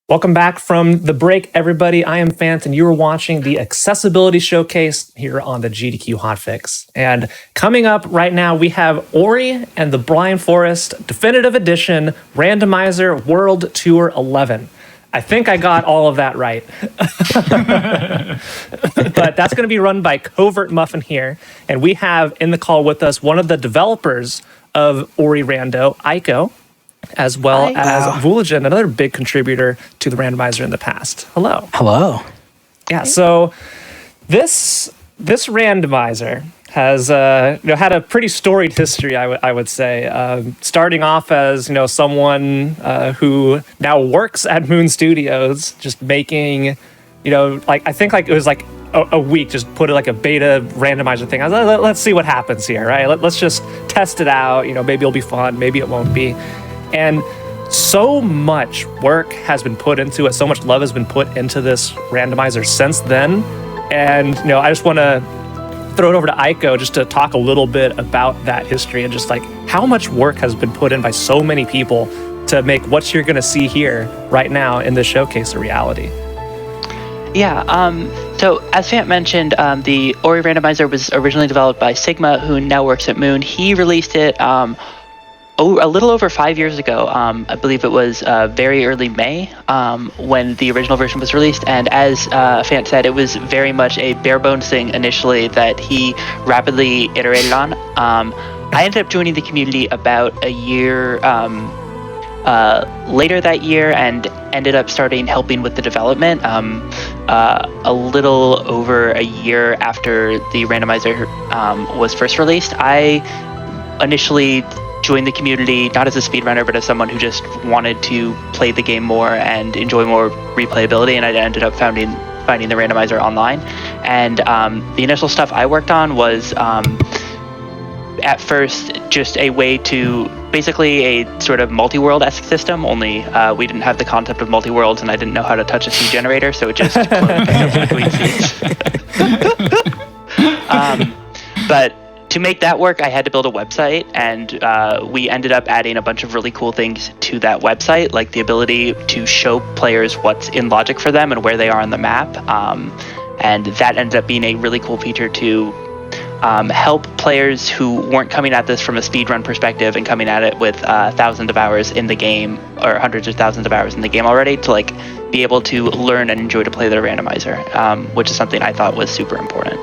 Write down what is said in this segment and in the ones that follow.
Welcome back from the break, everybody. I am Fant, and you are watching the Accessibility Showcase here on the GDQ Hotfix. And coming up right now, we have Ori and the Blind Forest Definitive Edition Randomizer World Tour 11. I think I got all of that right. But that's going to be run by Covert Muffin here. And we have in the call with us one of the developers of Ori Rando, Aiko, as well as Voulagen, another big contributor to the randomizer in the past. Hello. Hello. Yeah, so this randomizer has had a pretty storied history, I would say. Starting off as someone who now works at Moon Studios, just making I think it was a week, just put a beta randomizer thing. I was like, let's see what happens here, right? Let's just test it out. Maybe it'll be fun, maybe it won't be. And so much work has been put into it, so much love has been put into this randomizer since then. And I just want to throw it over to Aiko just to talk a little bit about that history and just how much work has been put in by so many people to make what you're going to see here right now in this showcase a reality. Yeah, so as Fant mentioned, the Ori randomizer was originally developed by Sigma, who now works at Moon. He released it a little over 5 years ago. I believe it was very early May when the original version was released. And as Fant said, it was very much a bare bones thing initially that he rapidly iterated on. I ended up joining the community about a year later that year and ended up starting helping with the development a little over a year after the randomizer was first released. I initially joined the community not as a speedrunner, but as someone who just wanted to play the game more and enjoy more replayability, and I ended up finding the randomizer online. And the initial stuff I worked on was at first just a way to basically a sort of multi-world-esque system, only we didn't have the concept of multi-worlds and I didn't know how to touch a seed generator, so it just cloned between seeds. But to make that work, I had to build a website, and we ended up adding a bunch of really cool things to that website, like the ability to show players what's in logic for them and where they are on the map. And that ended up being a really cool feature to help players who weren't coming at this from a speedrun perspective and coming at it with thousands of hours in the game, or hundreds of thousands of hours in the game already, to be able to learn and enjoy to play the randomizer, which is something I thought was super important.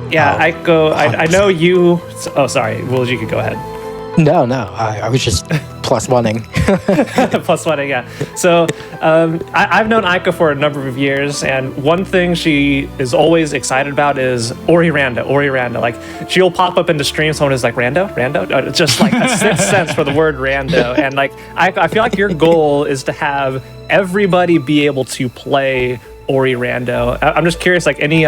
Yeah, I know you. Oh, sorry. Well, you could go ahead. No, I was just plus oneing. Plus oneing, yeah. So I've known Aiko for a number of years, and one thing she is always excited about is Ori Rando. She'll pop up into streams, someone is like, Rando? It's just a sixth sense for the word Rando. And I feel like your goal is to have everybody be able to play Ori Rando. I'm just curious, any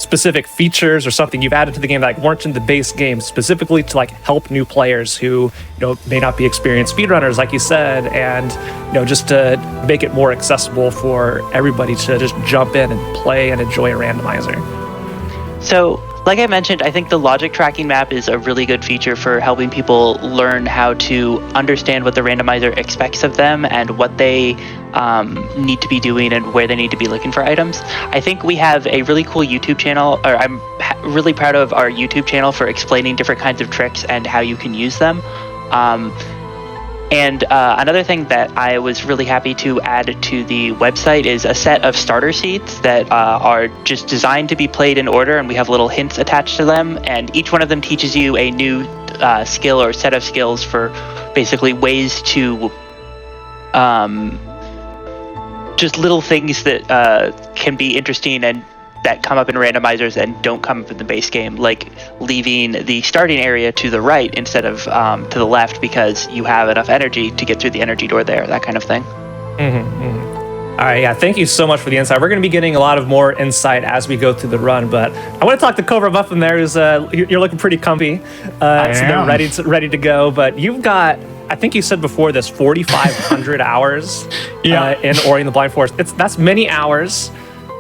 specific features or something you've added to the game that weren't in the base game specifically to help new players who may not be experienced speedrunners, like you said, and just to make it more accessible for everybody to just jump in and play and enjoy a randomizer. So, like I mentioned, I think the logic tracking map is a really good feature for helping people learn how to understand what the randomizer expects of them and what they need to be doing and where they need to be looking for items. I think we have a really cool YouTube channel, or I'm really proud of our YouTube channel for explaining different kinds of tricks and how you can use them. And another thing that I was really happy to add to the website is a set of starter seeds that are just designed to be played in order, and we have little hints attached to them, and each one of them teaches you a new skill or set of skills for basically ways to just little things that can be interesting and that come up in randomizers and don't come up in the base game, like leaving the starting area to the right instead of to the left because you have enough energy to get through the energy door there, that kind of thing. All right, yeah, thank you so much for the insight. We're going to be getting a lot of more insight as we go through the run, but I want to talk to Cobra Muffin there, who's you're looking pretty comfy, so ready to go, but you've got, I think you said before this, 4,500 hours in Ori and the Blind Forest. That's many hours.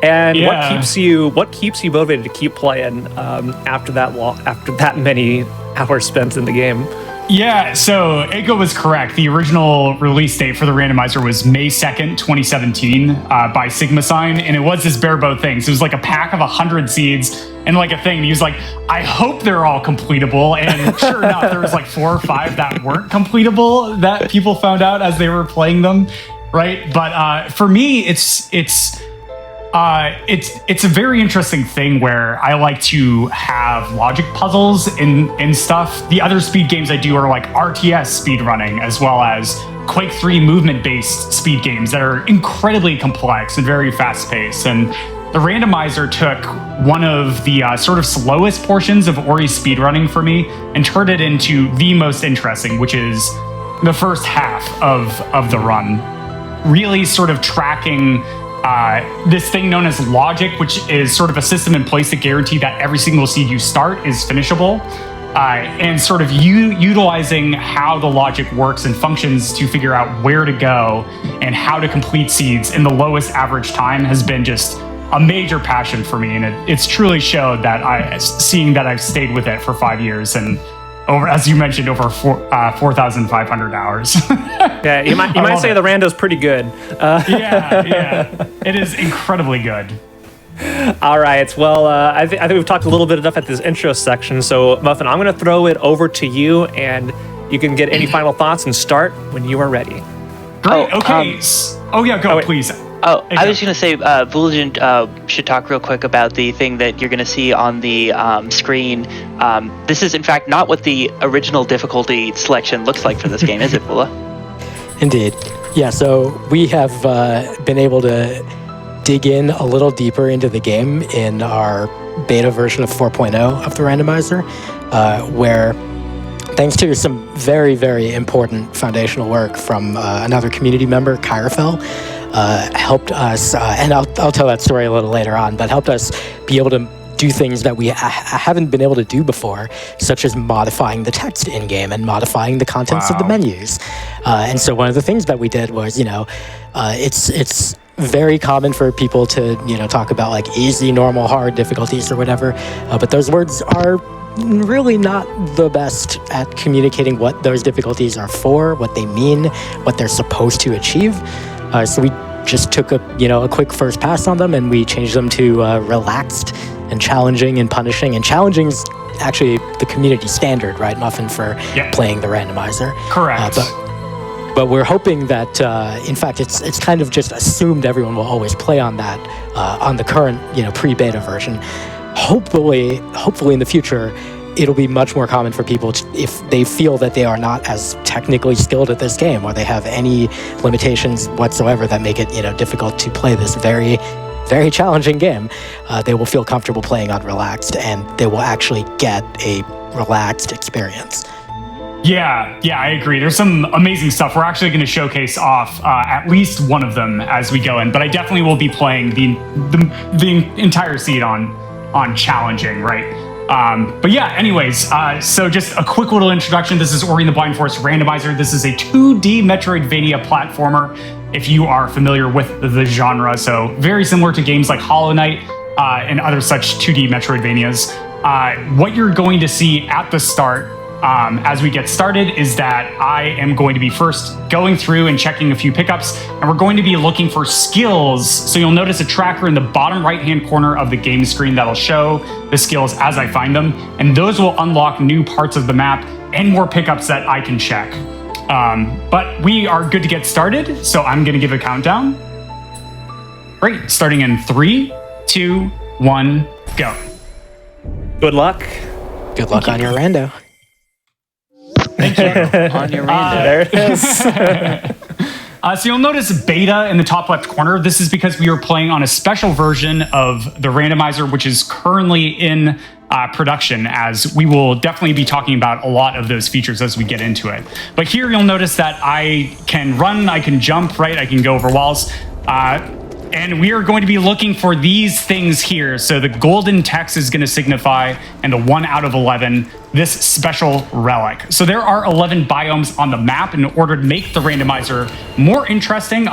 And what keeps you motivated to keep playing after that many hours spent in the game? Yeah, so Eiko was correct. The original release date for the randomizer was May 2nd, 2017 by Sigma Sign, and it was this bareboat thing. So it was like a pack of 100 seeds and like a thing. And he was like, I hope they're all completable. And sure enough, there was like 4 or 5 that weren't completable that people found out as they were playing them, right? But for me, it's a very interesting thing where I like to have logic puzzles in stuff. The other speed games I do are like RTS speed running, as well as Quake 3 movement-based speed games that are incredibly complex and very fast-paced. And the randomizer took one of the sort of slowest portions of Ori's speedrunning for me and turned it into the most interesting, which is the first half of the run. Really sort of tracking this thing known as logic, which is sort of a system in place to guarantee that every single seed you start is finishable, and sort of utilizing how the logic works and functions to figure out where to go and how to complete seeds in the lowest average time has been just a major passion for me. And it's truly showed that seeing that I've stayed with it for 5 years and over, as you mentioned, over 4,500 hours. Yeah, you might say the rando's pretty good. Yeah, it is incredibly good. All right, well, I think we've talked a little bit enough at this intro section, so Muffin, I'm going to throw it over to you, and you can get any final thoughts and start when you are ready. Great, okay. Please. Oh, I was going to say, Vuligent should talk real quick about the thing that you're going to see on the screen. This is, in fact, not what the original difficulty selection looks like for this game, is it, Vula? Indeed. Yeah, so we have been able to dig in a little deeper into the game in our beta version of 4.0 of the randomizer, where thanks to some very, very important foundational work from another community member, Kyrafel, helped us, and I'll tell that story a little later on, but helped us be able to do things that we haven't been able to do before, such as modifying the text in-game and modifying the contents of the menus. And so one of the things that we did was, it's very common for people to, talk about like easy, normal, hard difficulties or whatever, but those words are really not the best at communicating what those difficulties are for, what they mean, what they're supposed to achieve. So we just took a quick first pass on them, and we changed them to relaxed and challenging and punishing. And challenging is actually the community standard, right, Muffin, for playing the randomizer. Correct. But we're hoping that, in fact, it's kind of just assumed everyone will always play on that on the current pre-beta version. Hopefully in the future, it'll be much more common for people if they feel that they are not as technically skilled at this game, or they have any limitations whatsoever that make it difficult to play this very, very challenging game. They will feel comfortable playing on relaxed, and they will actually get a relaxed experience. Yeah, I agree. There's some amazing stuff. We're actually going to showcase off at least one of them as we go in, but I definitely will be playing the entire seed on challenging, right? But yeah, anyways, so just a quick little introduction. This is Ori and the Blind Forest Randomizer. This is a 2D Metroidvania platformer, if you are familiar with the genre. So very similar to games like Hollow Knight and other such 2D Metroidvanias. What you're going to see at the start as we get started is that I am going to be first going through and checking a few pickups, and we're going to be looking for skills. So you'll notice a tracker in the bottom right-hand corner of the game screen that'll show the skills as I find them, and those will unlock new parts of the map and more pickups that I can check. But we are good to get started, so I'm going to give a countdown. Great, starting in 3, 2, 1, go. Good luck. Good luck on your rando. Thank you. On your random. There it is. So you'll notice beta in the top left corner. This is because we are playing on a special version of the randomizer, which is currently in production, as we will definitely be talking about a lot of those features as we get into it. But here you'll notice that I can run, I can jump, right? I can go over walls. And we are going to be looking for these things here. So the golden text is going to signify, and the 1 out of 11, this special relic. So there are 11 biomes on the map. In order to make the randomizer more interesting,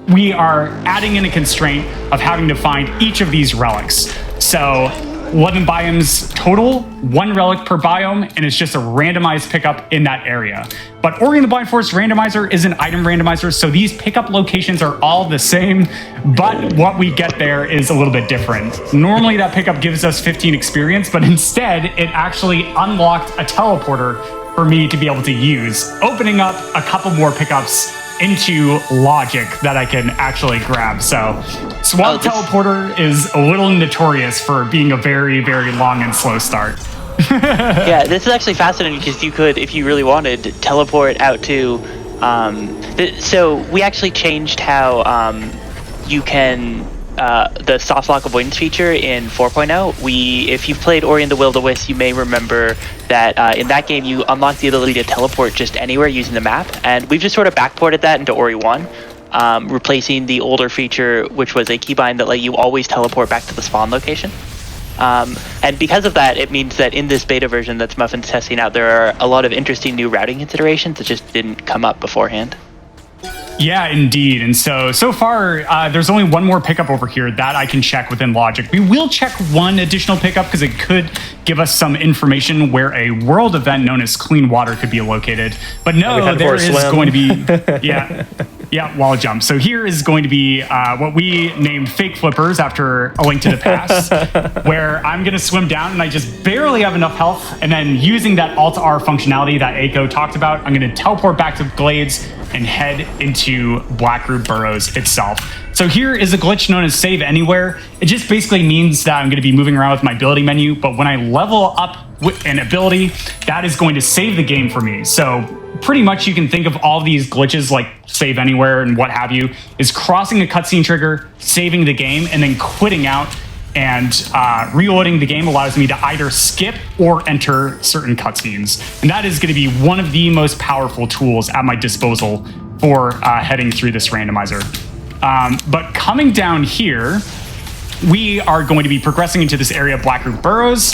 we are adding in a constraint of having to find each of these relics. So 11 biomes total, 1 relic per biome, and it's just a randomized pickup in that area. But Ori and the Blind Forest randomizer is an item randomizer, so these pickup locations are all the same, but what we get there is a little bit different. Normally that pickup gives us 15 experience, but instead it actually unlocked a teleporter for me to be able to use, opening up a couple more pickups into logic that I can actually grab. So Swamp Teleporter is a little notorious for being a very, very long and slow start. Yeah, this is actually fascinating because you could, if you really wanted, teleport out to... so we actually changed how you can... the soft lock avoidance feature in 4.0, if you've played Ori and the Will-O-Wisp, you may remember that in that game you unlock the ability to teleport just anywhere using the map, and we've just sort of backported that into Ori 1, replacing the older feature, which was a keybind that let you always teleport back to the spawn location. And because of that, it means that in this beta version that's Muffin's testing out, there are a lot of interesting new routing considerations that just didn't come up beforehand. Yeah, indeed. And so far, there's only one more pickup over here that I can check within Logic. We will check one additional pickup because it could give us some information where a world event known as Clean Water could be located. But no, there is going to be... wall jump. So here is going to be what we named Fake Flippers after A Link to the Past, where I'm going to swim down and I just barely have enough health. And then using that Alt-R functionality that Aiko talked about, I'm going to teleport back to Glades and head into Blackroot Burrows itself. So here is a glitch known as Save Anywhere. It just basically means that I'm going to be moving around with my ability menu, but when I level up with an ability, that is going to save the game for me. So pretty much you can think of all these glitches like Save Anywhere and what have you, is crossing a cutscene trigger, saving the game, and then quitting out, and reloading the game allows me to either skip or enter certain cutscenes. And that is going to be one of the most powerful tools at my disposal for heading through this randomizer. But coming down here, we are going to be progressing into this area of Blackroot Burrows.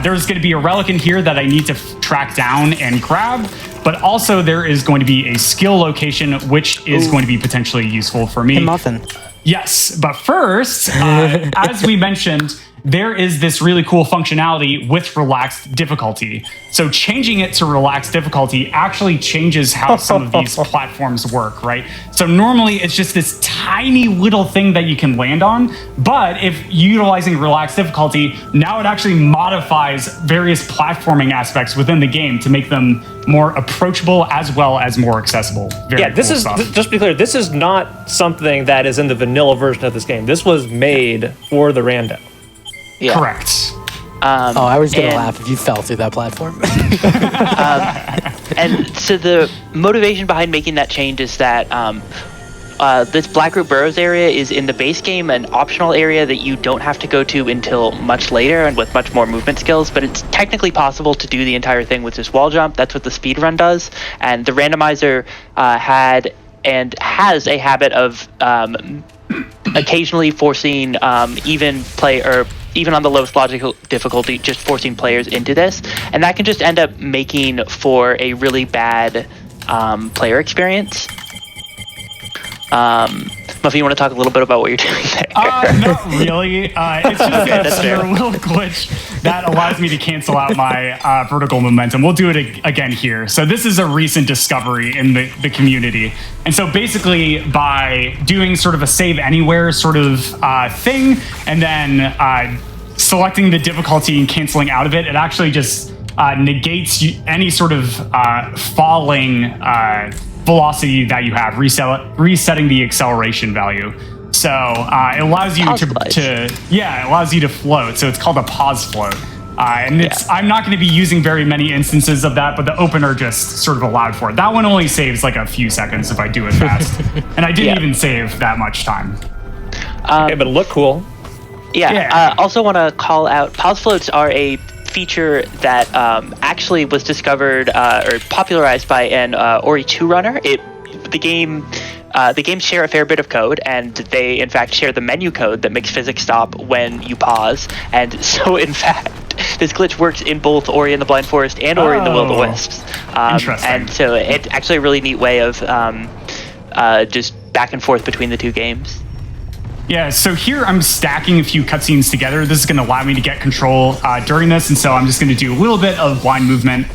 There's going to be a relic in here that I need to track down and grab, but also there is going to be a skill location which is going to be potentially useful for me. Hey, Muffin. Yes, but first, as we mentioned, there is this really cool functionality with relaxed difficulty. So changing it to relaxed difficulty actually changes how some of these platforms work, right? So normally it's just this tiny little thing that you can land on, but if utilizing relaxed difficulty, now it actually modifies various platforming aspects within the game to make them more approachable as well as more accessible. Very this cool is, stuff. just to be clear, this is not something that is in the vanilla version of this game. This was made for the rando. Yeah. Correct. I was going to laugh if you fell through that platform. And so the motivation behind making that change is that this Blackroot Burrows area is in the base game an optional area that you don't have to go to until much later and with much more movement skills, but it's technically possible to do the entire thing with this wall jump. That's what the speedrun does. And the randomizer had and has a habit of occasionally forcing even on the lowest logical difficulty, just forcing players into this. And that can just end up making for a really bad player experience. Muffy, you want to talk a little bit about what you're doing there? Not really. It's just a little glitch that allows me to cancel out my vertical momentum. We'll do it again here. So this is a recent discovery in the community. And so basically by doing sort of a save anywhere sort of thing, and then selecting the difficulty and canceling out of it, it actually just negates any sort of falling velocity that you have, resetting the acceleration value. So it allows you it allows you to float. So it's called a pause float. And I'm not going to be using very many instances of that, but the opener just sort of allowed for it. That one only saves like a few seconds if I do it fast. And I didn't even save that much time. But it looked cool. Also want to call out, pause floats are a feature that actually was discovered or popularized by an Ori 2 runner. The games share a fair bit of code, and they in fact share the menu code that makes physics stop when you pause. And so in fact, this glitch works in both Ori and the Blind Forest and Ori and the Will-O-Wisps. Interesting. And so it's actually a really neat way of just back and forth between the two games. Yeah, so here I'm stacking a few cutscenes together. This is going to allow me to get control during this, and so I'm just going to do a little bit of blind movement,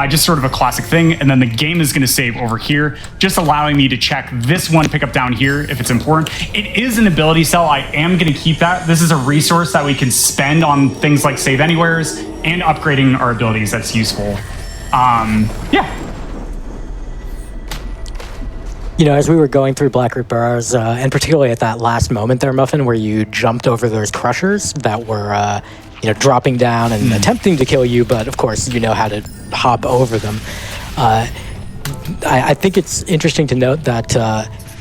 just sort of a classic thing, and then the game is going to save over here, just allowing me to check this one pickup down here if it's important. It is an ability cell. I am going to keep that. This is a resource that we can spend on things like save anywheres and upgrading our abilities. That's useful. Yeah. You know, as we were going through Blackroot Burrows, and particularly at that last moment there, Muffin, where you jumped over those crushers that were, dropping down and attempting to kill you, but of course you know how to hop over them. I think it's interesting to note that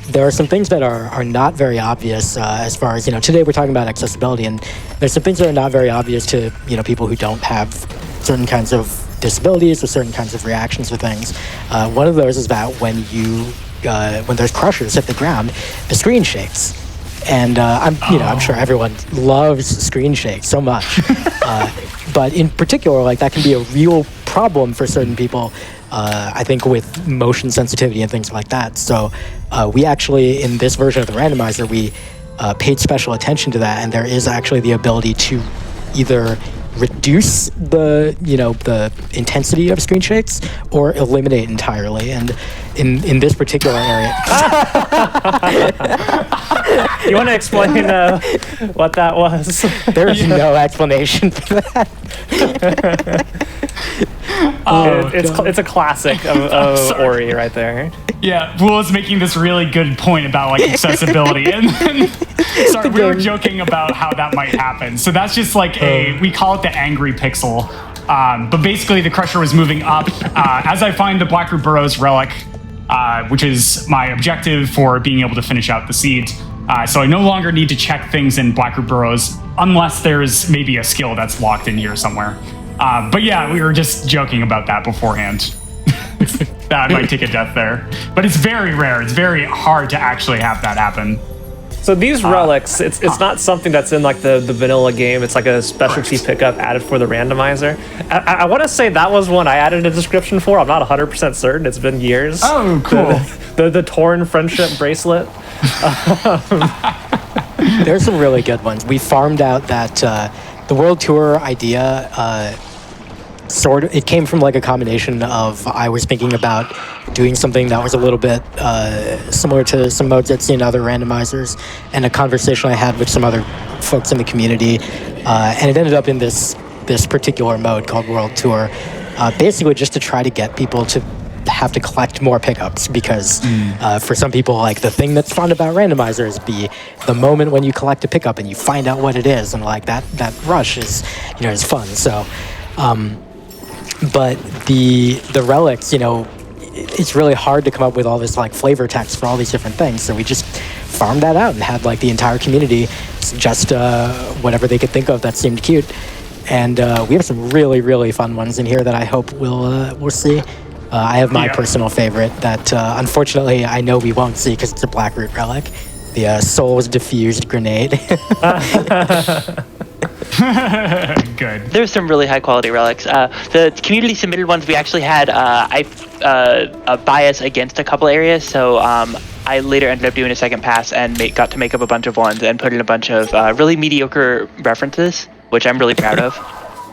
there are some things that are not very obvious as far as, today we're talking about accessibility, and there's some things that are not very obvious to, people who don't have certain kinds of disabilities or certain kinds of reactions to things. One of those is that when those crushers hit the ground, the screen shakes. And I'm sure everyone loves screen shake so much. But in particular, that can be a real problem for certain people, I think, with motion sensitivity and things like that. So we actually, in this version of the randomizer, we paid special attention to that, and there is actually the ability to either reduce the intensity of screen shakes or eliminate entirely. And in this particular area, you want to explain what that was? There's no explanation for that. It's a classic of Ori right there. Yeah, Will is making this really good point about accessibility, and then, sorry, we were joking about how that might happen. So that's just we call it the angry pixel. But basically, the crusher was moving up as I find the Blackroot Burrows relic, which is my objective for being able to finish out the seed. So I no longer need to check things in Blackroot Burrows unless there's maybe a skill that's locked in here somewhere. But yeah, we were just joking about that beforehand. That might take a death there. But it's very rare. It's very hard to actually have that happen. So these relics, it's not something that's in the vanilla game. It's like a specialty pickup added for the randomizer. I want to say that was one I added a description for. I'm not 100% certain. It's been years. Oh, cool. The torn friendship bracelet. There's some really good ones. We farmed out that the World Tour idea. It came from a combination of, I was thinking about doing something that was a little bit similar to some modes I'd seen in other randomizers, and a conversation I had with some other folks in the community, and it ended up in this particular mode called World Tour, basically just to try to get people to have to collect more pickups, because for some people, the thing that's fun about randomizers be the moment when you collect a pickup and you find out what it is, and that rush is fun. So but the relics, it's really hard to come up with all this flavor text for all these different things. So we just farmed that out and had the entire community suggest whatever they could think of that seemed cute. And we have some really, really fun ones in here that I hope we'll see. I have my personal favorite that unfortunately I know we won't see because it's a Blackroot relic. The Soul's Diffused Grenade. Good. There's some really high quality relics. The community submitted ones, we actually had a bias against a couple areas, so I later ended up doing a second pass and got to make up a bunch of ones and put in a bunch of really mediocre references, which I'm really proud of.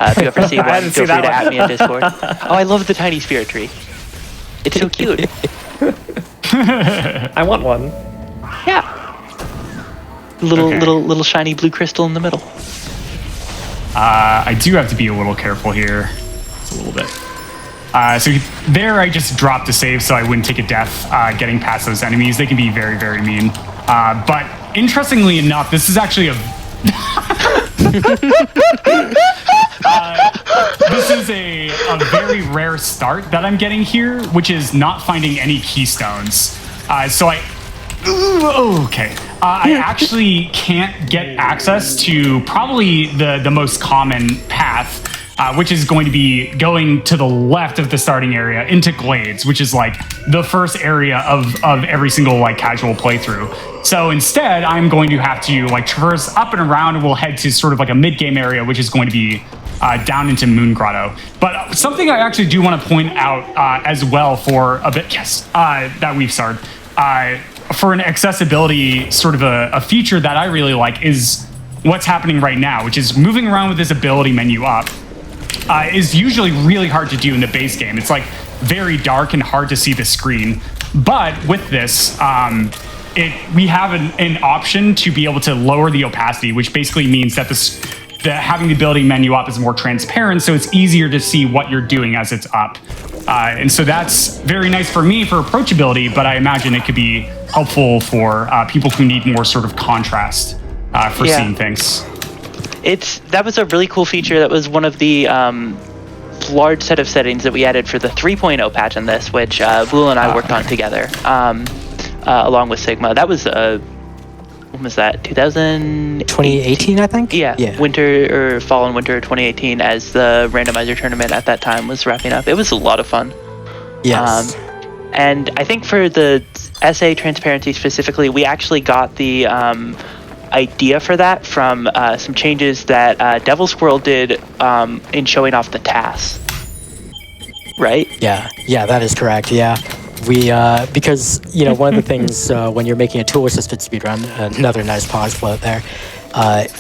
If you ever see one, feel free to add me in Discord. Oh, I love the tiny spirit tree. It's so cute. I want one. Yeah. Little shiny blue crystal in the middle. I do have to be a little careful here. Just a little bit. So there I just dropped a save so I wouldn't take a death getting past those enemies. They can be very, very mean. But interestingly enough, this is actually this is a very rare start that I'm getting here, which is not finding any keystones. I actually can't get access to probably the most common path, which is going to be going to the left of the starting area into Glades, which is the first area of every single casual playthrough. So instead, I'm going to have to traverse up and around, and we'll head to sort of a mid-game area, which is going to be down into Moon Grotto. But something I actually do want to point out as well for a bit, that we've started. for an accessibility sort of a feature that I really like is what's happening right now, which is moving around with this ability menu up is usually really hard to do in the base game. It's like very dark and hard to see the screen. But with this, we have an option to be able to lower the opacity, which basically means that having the ability menu up is more transparent, so it's easier to see what you're doing as it's up. And so that's very nice for me for approachability, but I imagine it could be helpful for people who need more sort of contrast for seeing things. That was a really cool feature. That was one of the large set of settings that we added for the 3.0 patch on this, which Blue and I worked on together, along with Sigma. That was when was that? 2018, I think? Yeah. Winter or fall and winter 2018, as the randomizer tournament at that time was wrapping up. It was a lot of fun. Yes. And I think for the essay transparency specifically, we actually got the idea for that from some changes that Devil Squirrel did in showing off the tasks. Right? Yeah, that is correct. Yeah. We, because, one of the things when you're making a tool-assisted speedrun, another nice pause float there,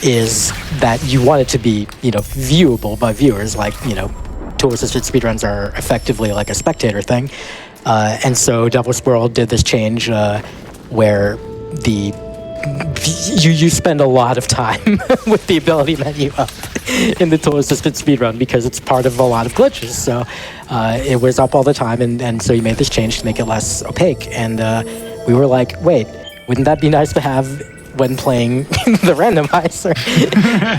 is that you want it to be, viewable by viewers. Like, tool-assisted speedruns are effectively like a spectator thing. And so Devil Squirrel did this change where you spend a lot of time with the ability menu up in the tool-assisted speedrun because it's part of a lot of glitches. So it was up all the time, and so you made this change to make it less opaque. And we were like, wait, wouldn't that be nice to have when playing the randomizer?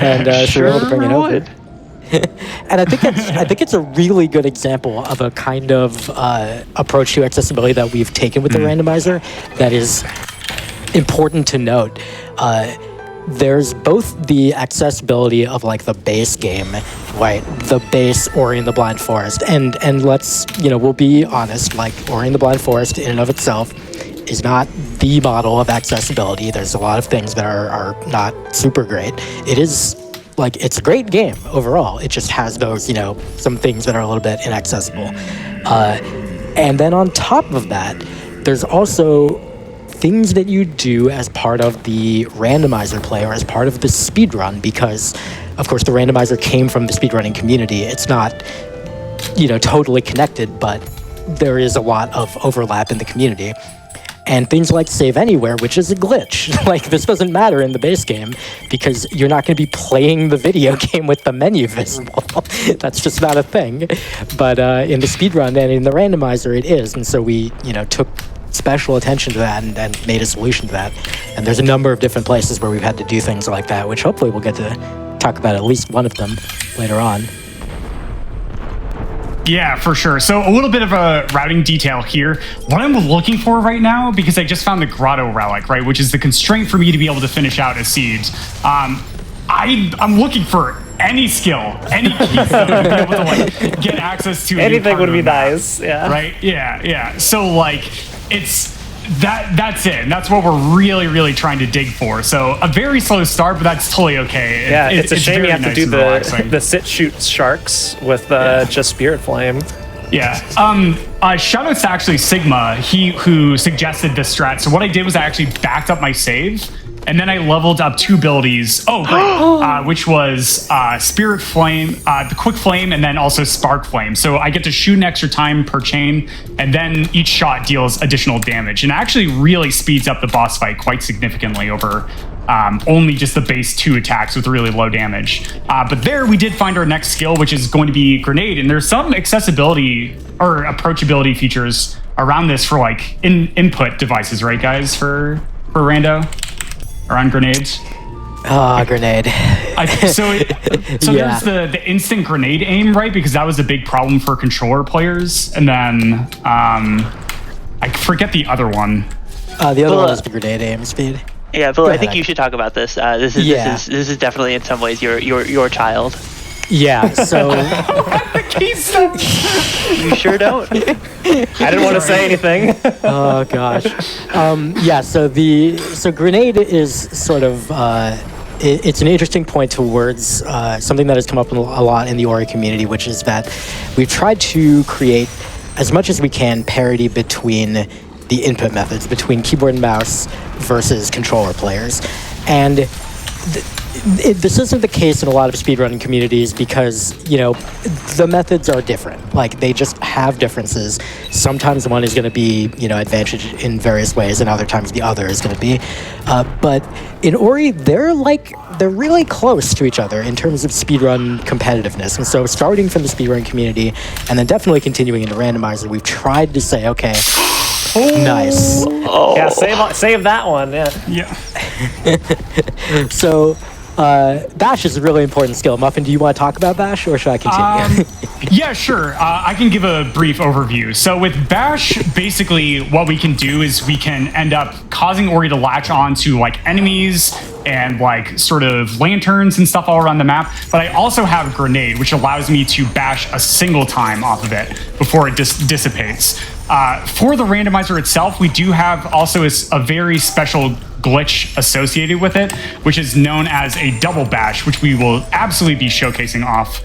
And so we were able to bring it over. And I think it's a really good example of a kind of approach to accessibility that we've taken with the randomizer that is important to note. There's both the accessibility of like the base game, right? The base Ori and the Blind Forest, and let's we'll be honest, like Ori and the Blind Forest in and of itself is not the model of accessibility. There's a lot of things that are not super great. It is like it's a great game overall. It just has those some things that are a little bit inaccessible. And then on top of that, there's also things that you do as part of the randomizer play or as part of the speedrun, because of course the randomizer came from the speedrunning community. It's not totally connected, but there is a lot of overlap in the community. And things like save anywhere, which is a glitch. Like, this doesn't matter in the base game because you're not going to be playing the video game with the menu visible. That's just not a thing. But in the speedrun and in the randomizer, it is. And so we took special attention to that and made a solution to that. And there's a number of different places where we've had to do things like that, which hopefully we'll get to talk about at least one of them later on. Yeah, for sure. So a little bit of a routing detail here. What I'm looking for right now, because I just found the Grotto Relic, right, which is the constraint for me to be able to finish out a siege. I'm looking for any skill, any keystone to be able to like get access to anything would be nice. Yeah. Right. Yeah. So like it's that's it. And that's what we're really trying to dig for. So a very slow start, but that's totally okay. It's a shame you have to do relaxing. the sit shoot sharks with just Spirit Flame. Yeah. Shout outs to actually Sigma, who suggested this strat. So what I did was I actually backed up my save, and then I leveled up 2 abilities. Oh, great. Which was Spirit Flame, the Quick Flame, and then also Spark Flame. So I get to shoot an extra time per chain, and then each shot deals additional damage. And it actually really speeds up the boss fight quite significantly over only just the base 2 attacks with really low damage. But there we did find our next skill, which is going to be Grenade. And there's some accessibility or approachability features around this for like input devices, right, guys, for Rando? Around grenades. Grenade. So there's the instant grenade aim, right? Because that was a big problem for controller players. And then I forget the other one. The other one is the grenade aim speed. Yeah, Bill, I think you should talk about this. This is definitely in some ways your child. Yeah, so you sure don't? I didn't want to say anything. Oh gosh. So Grenade is sort of it's an interesting point towards something that has come up a lot in the Ori community, which is that we've tried to create as much as we can parity between the input methods between keyboard and mouse versus controller players. And this isn't the case in a lot of speedrunning communities because, the methods are different. Like, they just have differences. Sometimes one is going to be, advantaged in various ways, and other times the other is going to be. But in Ori, they're really close to each other in terms of speedrun competitiveness. And so starting from the speedrun community and then definitely continuing into randomizer, we've tried to say, okay, nice. Oh. Yeah, save that one. Yeah. So Bash is a really important skill. Muffin, do you want to talk about Bash, or should I continue? Yeah, sure. I can give a brief overview. So with Bash, basically what we can do is we can end up causing Ori to latch on to like enemies and like sort of lanterns and stuff all around the map. But I also have Grenade, which allows me to bash a single time off of it before it dissipates. For the randomizer itself, we do have also a very special glitch associated with it, which is known as a double bash, which we will absolutely be showcasing off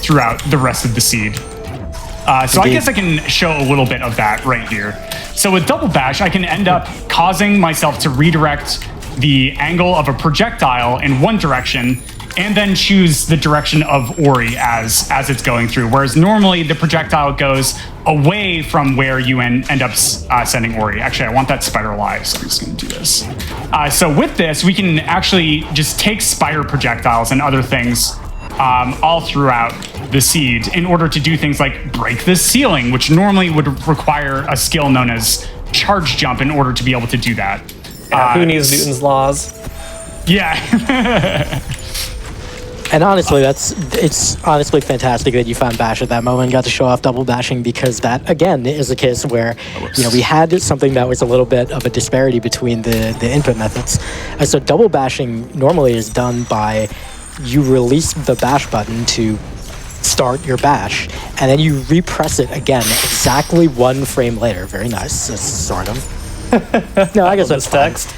throughout the rest of the seed. So I guess I can show a little bit of that right here. So with double bash, I can end up causing myself to redirect the angle of a projectile in one direction and then choose the direction of Ori as it's going through. Whereas normally the projectile goes away from where you end up sending Ori. Actually, I want that spider alive, so I'm just going to do this. So with this, we can actually just take spider projectiles and other things all throughout the seed in order to do things like break the ceiling, which normally would require a skill known as charge jump in order to be able to do that. Who needs Newton's laws? Yeah. And honestly, it's honestly fantastic that you found Bash at that moment and got to show off double bashing, because that, again, is a case where, we had something that was a little bit of a disparity between the input methods. So double bashing normally is done by you release the bash button to start your bash, and then you repress it again exactly 1 frame later. Very nice, sort of. No, I guess that's text.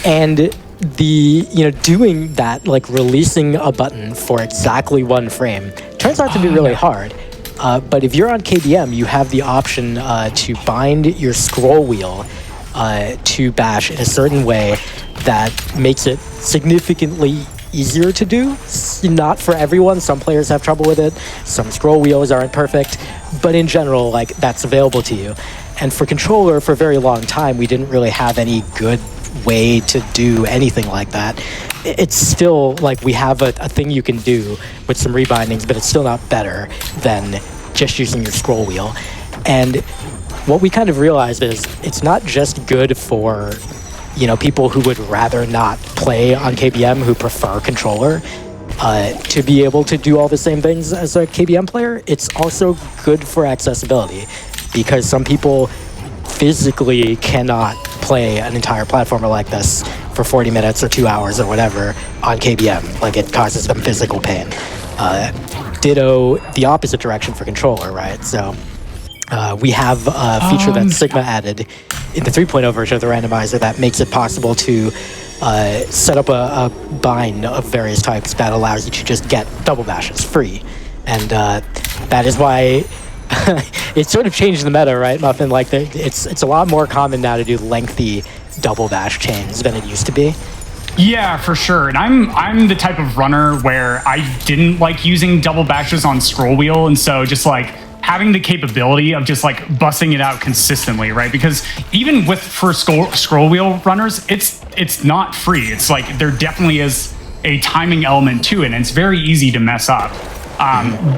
And doing that, like releasing a button for exactly 1 frame, turns out to be really hard. But if you're on KBM, you have the option to bind your scroll wheel to bash in a certain way that makes it significantly easier to do. Not for everyone. Some players have trouble with it. Some scroll wheels aren't perfect. But in general, like, that's available to you. And for controller, for a very long time, we didn't really have any good way to do anything like that. It's still like we have a thing you can do with some rebindings, but it's still not better than just using your scroll wheel. And what we kind of realized is it's not just good for people who would rather not play on KBM, who prefer controller, to be able to do all the same things as a KBM player. It's also good for accessibility, because some people physically cannot play an entire platformer like this for 40 minutes or 2 hours or whatever on KBM. Like, it causes them physical pain. Ditto the opposite direction for controller, right? So we have a feature that Sigma added in the 3.0 version of the randomizer that makes it possible to set up a bind of various types that allows you to just get double bashes free. And that is why it sort of changed the meta, right, Muffin? Like, it's a lot more common now to do lengthy double bash chains than it used to be. Yeah, for sure. And I'm the type of runner where I didn't like using double bashes on scroll wheel, and so just like having the capability of just like busting it out consistently, right? Because even for scroll wheel runners, it's not free. It's like there definitely is a timing element to it, and it's very easy to mess up.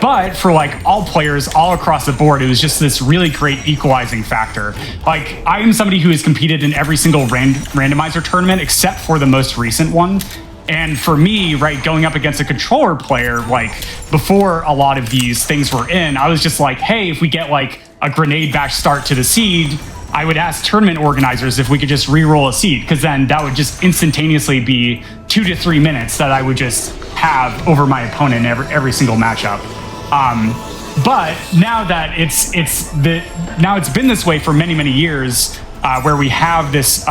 But for like all players all across the board, it was just this really great equalizing factor. Like, I am somebody who has competed in every single randomizer tournament except for the most recent one. And for me, right, going up against a controller player, like before a lot of these things were in, I was just like, hey, if we get like a grenade bash start to the seed, I would ask tournament organizers if we could just re-roll a seed, because then that would just instantaneously be 2 to 3 minutes that I would just have over my opponent in every single matchup. But now that it's been this way for many years, where we have this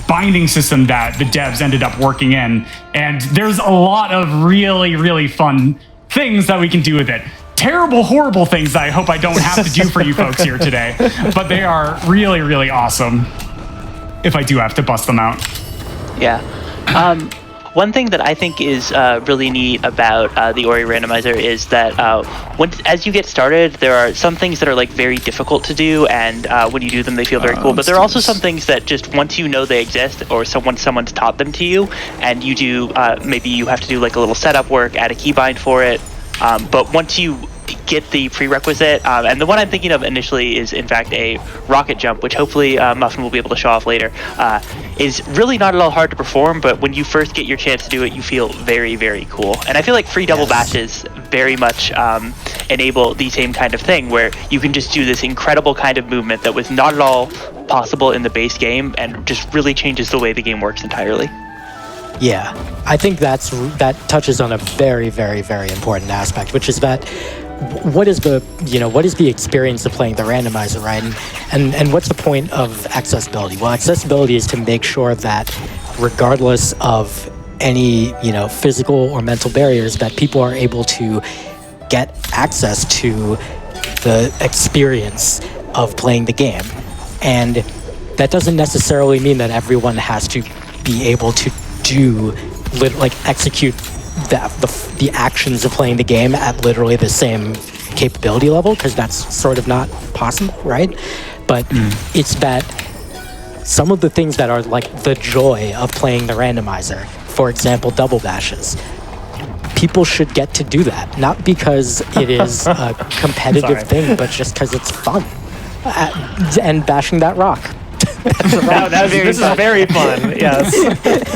binding system that the devs ended up working in, and there's a lot of really fun things that we can do with it. terrible, horrible things that I hope I don't have to do for you folks here today. But they are really, really awesome if I do have to bust them out. Yeah. One thing that I think is really neat about the Ori randomizer is that as you get started, there are some things that are like very difficult to do, and when you do them, they feel very cool. But there are also some things that just once you know they exist, or someone's taught them to you, and you do maybe you have to do like a little setup work, add a keybind for it. But once you get the prerequisite, and the one I'm thinking of initially is in fact a rocket jump, which hopefully Muffin will be able to show off later, is really not at all hard to perform, but when you first get your chance to do it, you feel very, very cool. And I feel like free double bashes very much enable the same kind of thing, where you can just do this incredible kind of movement that was not at all possible in the base game, and just really changes the way the game works entirely. Yeah, I think that touches on a very, very, very important aspect, which is that what is the experience of playing the randomizer, right? And what's the point of accessibility? Well, accessibility is to make sure that regardless of any, physical or mental barriers, that people are able to get access to the experience of playing the game. And that doesn't necessarily mean that everyone has to be able to execute the actions of playing the game at literally the same capability level, because that's sort of not possible, right? But it's that some of the things that are like the joy of playing the randomizer, for example, double bashes, people should get to do that, not because it is a competitive thing, but just because it's fun. And bashing that rock. This is very fun. Yes,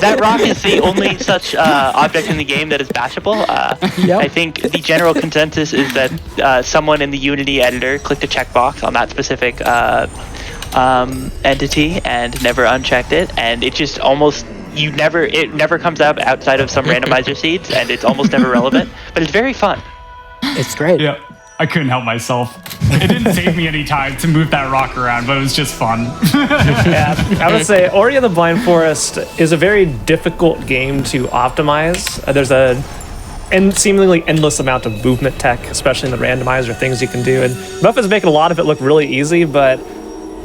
that rock is the only such object in the game that is bashable. Yep. I think the general consensus is that someone in the Unity editor clicked a checkbox on that specific entity and never unchecked it, and it just almost it never comes up outside of some randomizer seeds, and it's almost never relevant. But it's very fun. It's great. Yeah. I couldn't help myself. It didn't save me any time to move that rock around, but it was just fun. Yeah, I would say Ori and the Blind Forest is a very difficult game to optimize. There's a seemingly endless amount of movement tech, especially in the randomizer, things you can do. And Muff is making a lot of it look really easy, but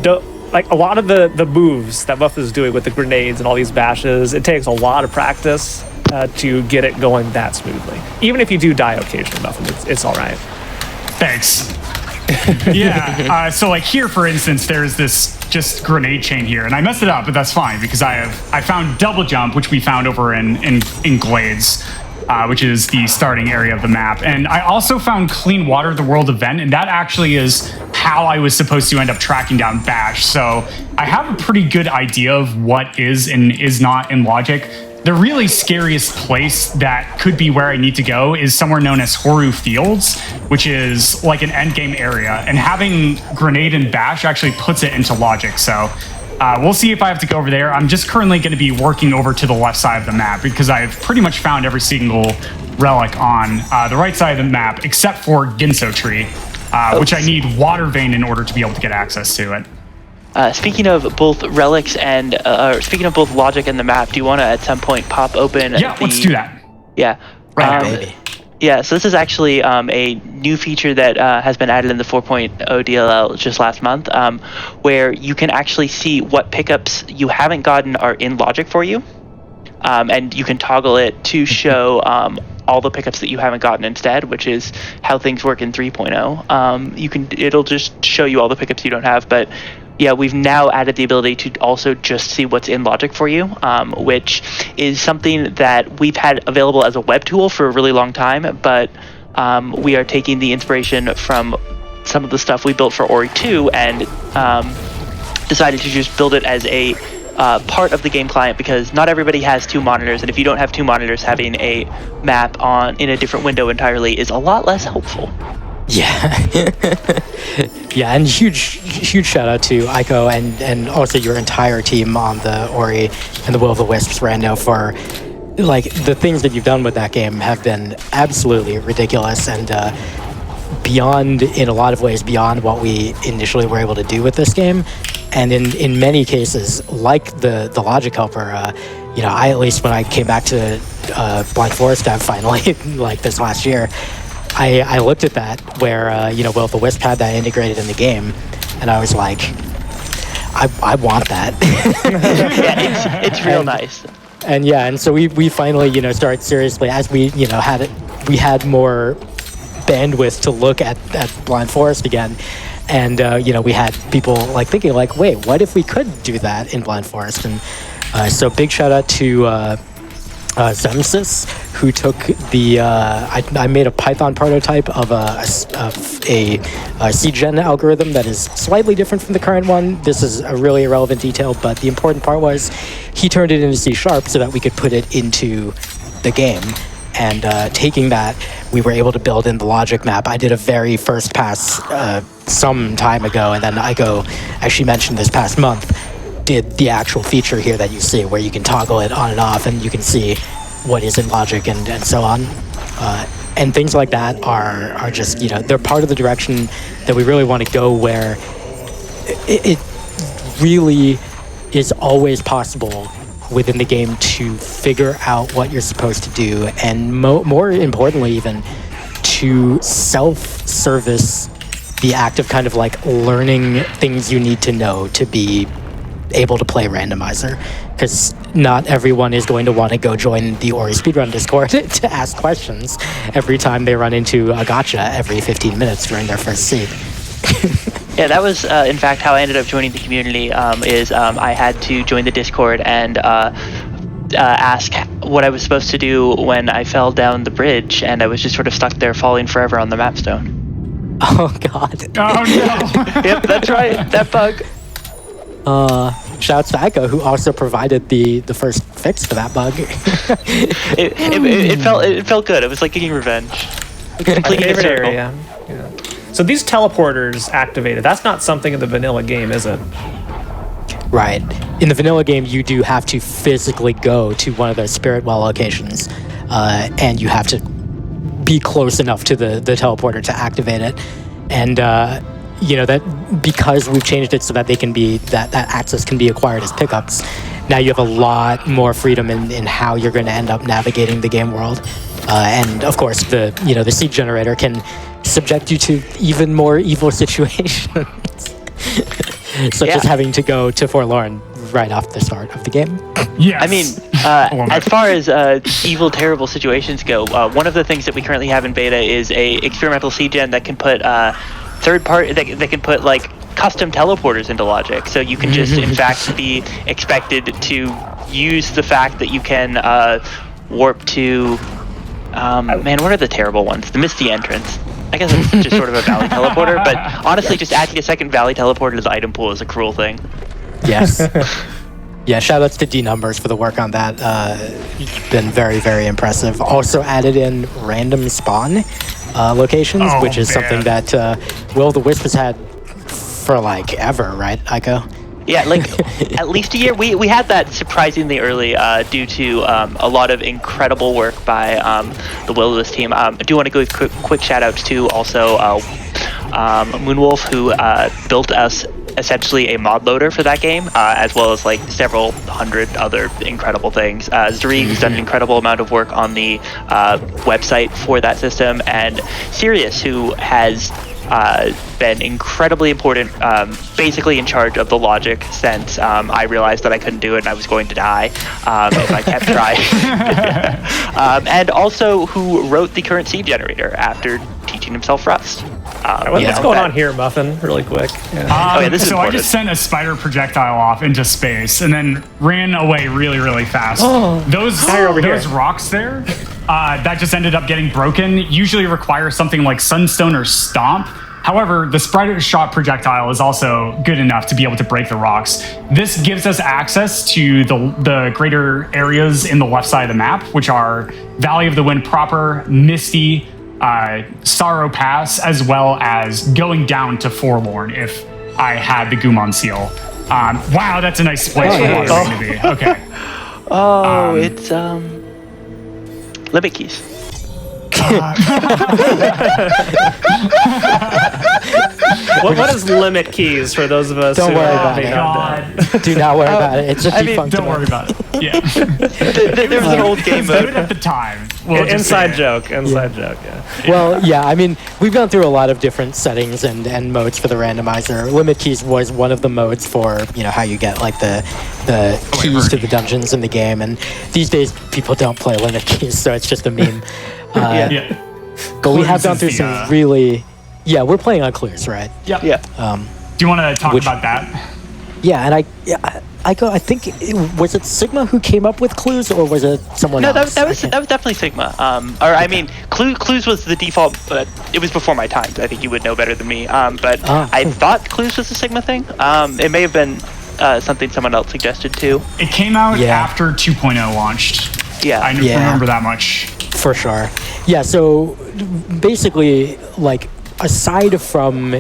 a lot of the moves that Muff is doing with the grenades and all these bashes, it takes a lot of practice to get it going that smoothly. Even if you do die occasionally, Muff, it's all right. Thanks. Yeah, so like here, for instance, there's this just grenade chain here, and I messed it up, but that's fine because I found double jump, which we found over in Glades, which is the starting area of the map. And I also found Clean Water, the world event, and that actually is how I was supposed to end up tracking down Bash. So I have a pretty good idea of what is and is not in Logic. The really scariest place that could be where I need to go is somewhere known as Horu Fields, which is like an endgame area. And having Grenade and Bash actually puts it into Logic. So we'll see if I have to go over there. I'm just currently going to be working over to the left side of the map because I've pretty much found every single relic on the right side of the map, except for Ginso Tree, which I need Water Vein in order to be able to get access to it. Speaking of both relics and speaking of both Logic and the map, do you want to at some point pop open? Yeah, let's do that. Yeah. Right, baby. Yeah, so this is actually a new feature that has been added in the 4.0 DLL just last month, where you can actually see what pickups you haven't gotten are in Logic for you, and you can toggle it to show all the pickups that you haven't gotten instead, which is how things work in 3.0. It'll just show you all the pickups you don't have, but yeah, we've now added the ability to also just see what's in Logic for you, which is something that we've had available as a web tool for a really long time, but we are taking the inspiration from some of the stuff we built for Ori 2 and decided to just build it as a part of the game client, because not everybody has two monitors, and if you don't have two monitors, having a map in a different window entirely is a lot less helpful. Yeah. Yeah, and huge shout out to Aiko and also your entire team on the Ori and the Will of the Wisps rando for like the things that you've done with that game have been absolutely ridiculous and beyond, in a lot of ways, beyond what we initially were able to do with this game. And in many cases, like the Logic helper, I, at least when I came back to Blind Forest Dev finally, like this last year, I looked at that where Will of the Wisp had that integrated in the game, and I was like, I want that. Yeah, it's real nice. And so we finally started seriously as we had more bandwidth to look at Blind Forest again. And we had people thinking wait, what if we could do that in Blind Forest? And so big shout out to Zemsys, who took the I made a Python prototype of a CGen algorithm that is slightly different from the current one. This is a really irrelevant detail, but the important part was he turned it into C# so that we could put it into the game. And taking that, we were able to build in the logic map. I did a very first pass some time ago, and then actually mentioned this past month, did the actual feature here that you see, where you can toggle it on and off, and you can see what is in logic and so on. And things like that are just, they're part of the direction that we really want to go, where it really is always possible within the game to figure out what you're supposed to do, and more importantly even, to self-service the act of kind of learning things you need to know to be able to play randomizer, because not everyone is going to want to go join the Ori Speedrun Discord to ask questions every time they run into a gotcha every 15 minutes during their first seed. Yeah, that was in fact how I ended up joining the community. I had to join the Discord and ask what I was supposed to do when I fell down the bridge, and I was just sort of stuck there falling forever on the mapstone. Oh god. Oh no. Yep, that's right. That bug. Shouts to Echo, who also provided the first fix for that bug. it felt good. It was like getting revenge. Completing a Favorite circle. area. Yeah. So these teleporters activated, that's not something in the vanilla game, is it? Right. In the vanilla game, you do have to physically go to one of those Spirit Well locations, and you have to be close enough to the teleporter to activate it. And that because we've changed it so that they can be that access can be acquired as pickups. Now you have a lot more freedom in how you're going to end up navigating the game world, and of course the seed generator can subject you to even more evil situations, such as having to go to Forlorn right off the start of the game. Yes. I mean, as far as evil, terrible situations go, one of the things that we currently have in beta is a experimental CGen that can put third party that can put custom teleporters into logic. So you can just in fact be expected to use the fact that you can warp to what are the terrible ones? The Misty Entrance. I guess it's just sort of a valley teleporter, but honestly, just adding a second valley teleporter to the item pool is a cruel thing. Yes. Yeah, shoutouts to D-Numbers for the work on that. Been very, very impressive. Also added in random spawn locations, which is something that Will of the Wisp has had for ever, right, Aiko? Yeah, at least a year. We had that surprisingly early due to a lot of incredible work by the Will of the Wisp team. I do want to go quick shout outs to also Moonwolf, who built us essentially a mod loader for that game, as well as several hundred other incredible things. Zareen's done an incredible amount of work on the website for that system, and Sirius, who has been incredibly important, basically in charge of the logic since I realized that I couldn't do it and I was going to die if I kept trying. And also who wrote the current seed generator after teaching himself Rust. What's going on here, Muffin? Really quick. Yeah. This is so important. I just sent a spider projectile off into space and then ran away really, really fast. Those rocks there that just ended up getting broken usually require something like Sunstone or Stomp. However, the spider shot projectile is also good enough to be able to break the rocks. This gives us access to the greater areas in the left side of the map, which are Valley of the Wind proper, Misty, Sorrow Pass, as well as going down to Forlorn if I had the Gumon seal. Wow, that's a nice place for water to be. Okay. It's Limit Keys. What is limit keys for those of us Don't who worry about may it. not know? Do not worry about it. It's a defunct Don't worry mode. about it. Yeah. There was an old game Good mode. at the time. We'll just Inside say it. joke. Inside joke. Yeah. Well, yeah, I mean, we've gone through a lot of different settings and modes for the randomizer. Limit keys was one of the modes for, how you get like the keys to the dungeons in the game. And these days, people don't play limit keys, so it's just a meme. Yeah. But we have Clues gone is through the, some really... Yeah, we're playing on clues, right? Yeah. Yeah. Do you want to talk Which- about that? Yeah, and I think was it Sigma who came up with clues, or was it someone No, else? that was definitely Sigma. I mean, Clues was the default, but it was before my time. I think you would know better than me. But I thought Clues was a Sigma thing. It may have been something someone else suggested too. It came out Yeah. after 2.0 launched. Yeah. I Yeah. remember that much. For sure. Yeah, so basically, like, aside from,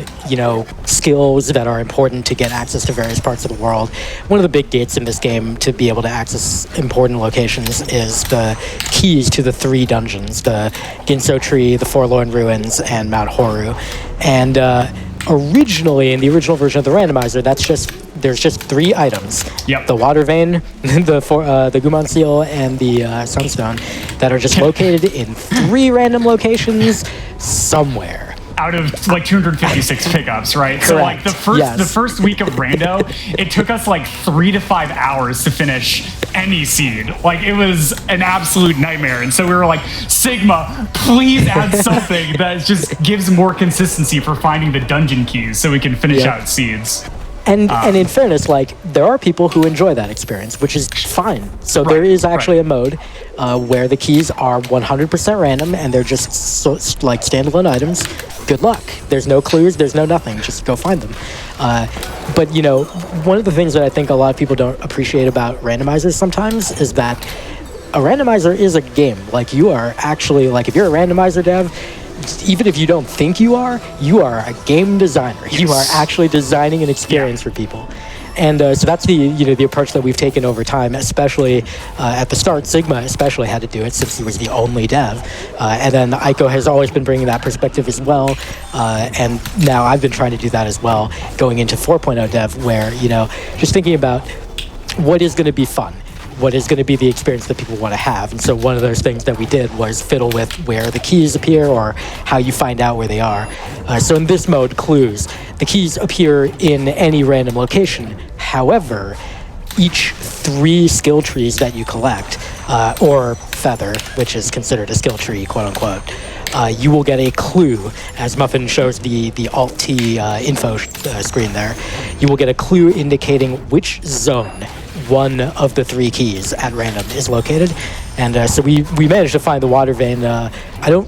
skills that are important to get access to various parts of the world, one of the big gates in this game to be able to access important locations is the keys to the 3 dungeons, the Ginso Tree, the Forlorn Ruins, and Mount Horu. And originally, in the original version of the randomizer, there's just 3 items. Yep. The Water Vein, the Guman Seal, and the Sunstone that are just located in 3 random locations somewhere. Out of like 256 pickups, right? So like Correct. the first week of Rando, it took us like 3 to 5 hours to finish any seed. Like it was an absolute nightmare. And so we were like, Sigma, please add something that just gives more consistency for finding the dungeon keys so we can finish out seeds. And in fairness, like, there are people who enjoy that experience, which is fine. So there is actually a mode where the keys are 100% random and they're just like standalone items. Good luck. There's no clues. There's no nothing. Just go find them. But, one of the things that I think a lot of people don't appreciate about randomizers sometimes is that a randomizer is a game. Like, you are actually, like, if you're a randomizer dev, even if you don't think you are a game designer. Yes. You are actually designing an experience for people. And so that's the approach that we've taken over time, especially at the start. Sigma especially had to do it since he was the only dev. And then Aiko has always been bringing that perspective as well. And now I've been trying to do that as well, going into 4.0 dev, where, just thinking about what is going to be fun. What is going to be the experience that people want to have. And so one of those things that we did was fiddle with where the keys appear or how you find out where they are. So in this mode, Clues, the keys appear in any random location. However, each 3 skill trees that you collect, or feather, which is considered a skill tree, quote unquote, you will get a clue, as Muffin shows the Alt-T info screen there. You will get a clue indicating which zone one of the 3 keys at random is located. And so we managed to find the Water Vein. I don't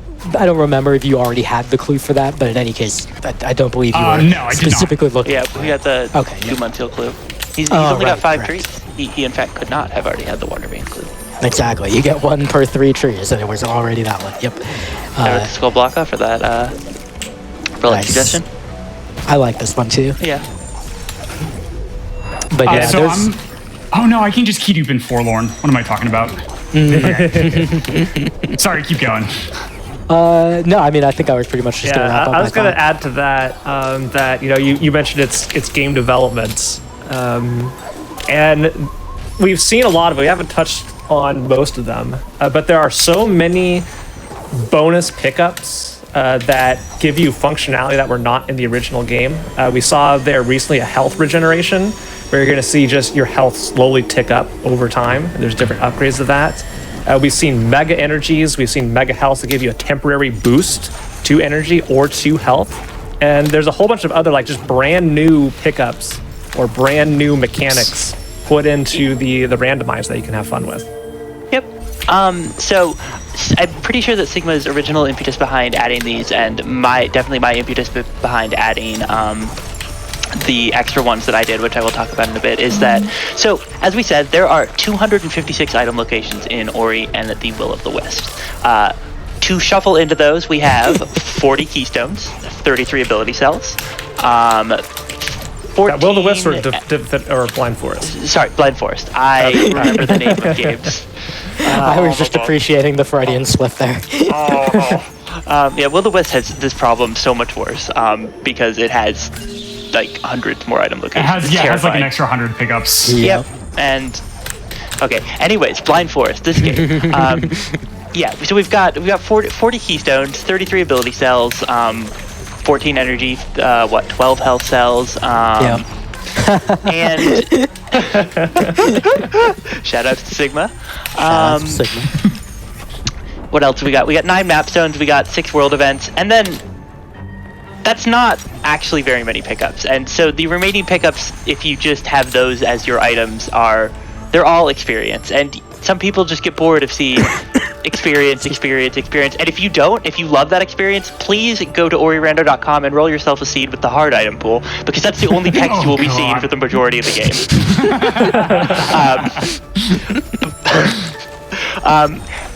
remember if you already had the clue for that, but in any case, I don't believe you were No, I did specifically looking. Yeah, we got the Okay, 2 seal clue. He's only got 5 right. trees. He in fact could not have already had the Water Vein clue. Exactly. You get 1 per 3 trees, and it was already that one. Yep. I wrote the skull block off for that Nice. suggestion. I like this one too. Yeah. But yeah, So there's... oh no, I can just key dupe in Forlorn. What am I talking about? Okay. Sorry, keep going. No, I mean, I think I was pretty much just going to wrap up. I was my going to thought. add to that that you mentioned it's game development, and we've seen a lot of it. We haven't touched on most of them, but there are so many bonus pickups that give you functionality that were not in the original game. We saw there recently a health regeneration, where you're going to see just your health slowly tick up over time. There's different upgrades to that. We've seen mega energies. We've seen mega health to give you a temporary boost to energy or to health. And there's a whole bunch of other just brand new pickups or brand new mechanics put into the randomizer that you can have fun with. Yep. So I'm pretty sure that Sigma's original impetus behind adding these, and definitely my impetus behind adding the extra ones that I did, which I will talk about in a bit, is that, so as we said, there are 256 item locations in Ori and the Will of the Wisp. To shuffle into those, we have 40 keystones, 33 ability cells, 14... Will of the Wisp or Blind Forest? Sorry, Blind Forest. I remember the name of games. I was just appreciating the Freudian slip there. Yeah, Will the Wisp has this problem so much worse because it has like hundreds more item locations. It has like an extra 100 pickups. Yep. And okay. Anyways, Blind Forest. This game. Yeah. So we've got 40 keystones, 33 ability cells, 14 energy, 12 health cells. And shout out to Sigma. What else we got? We got 9 map stones. We got 6 world events, and then that's not actually very many pickups. And so the remaining pickups, if you just have those as your items, they're all experience. And some people just get bored of seeing experience. And if you love that experience, please go to orirando.com and roll yourself a seed with the hard item pool, because that's the only text you will be seeing for the majority of the game.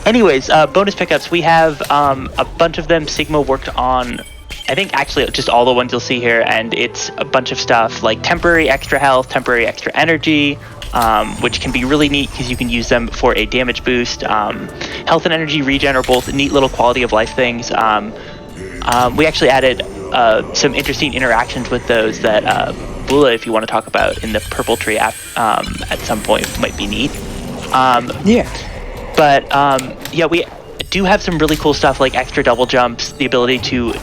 Anyways, bonus pickups. We have a bunch of them. Sigma worked on, I think, actually just all the ones you'll see here, and it's a bunch of stuff like temporary extra health, temporary extra energy, which can be really neat because you can use them for a damage boost. Health and energy regen are both neat little quality of life things. We actually added some interesting interactions with those that Bula, if you want to talk about in the Purple Tree app at some point, might be neat. But we do have some really cool stuff like extra double jumps, the ability to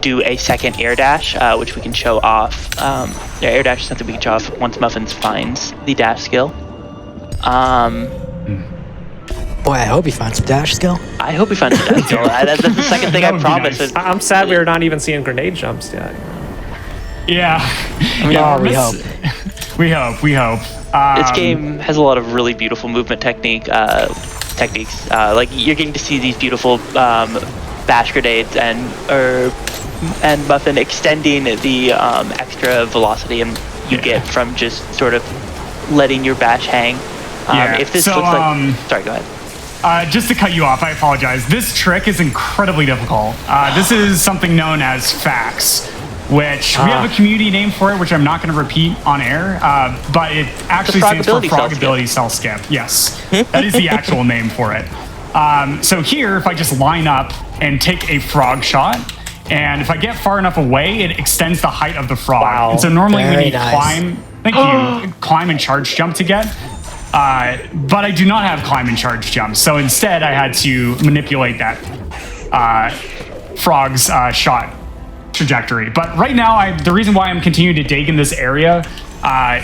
do a second air dash, which we can show off. Air dash is something we can show off once Muffins finds the dash skill. Boy, I hope he finds the dash skill. I hope he finds the dash skill. That's the second thing I promised. Nice. I'm sad we're not even seeing grenade jumps yet. Yeah. We hope. We hope. This game has a lot of really beautiful movement techniques. Like you're getting to see these beautiful bash grenades and Muffin extending the extra velocity and you get from just sort of letting your bash hang. If this looks like, sorry, go ahead. Just to cut you off, I apologize. This trick is incredibly difficult. This is something known as fax, which we have a community name for it, which I'm not going to repeat on air, but it actually stands for Frog Ability Cell Skip. Yes, that is the actual name for it. So here, if I just line up and take a frog shot, and if I get far enough away, it extends the height of the frog. Wow. And so normally when you Very nice. climb and charge jump to get, but I do not have climb and charge jump. So instead, I had to manipulate that frog's shot trajectory. But right now, the reason why I'm continuing to dig in this area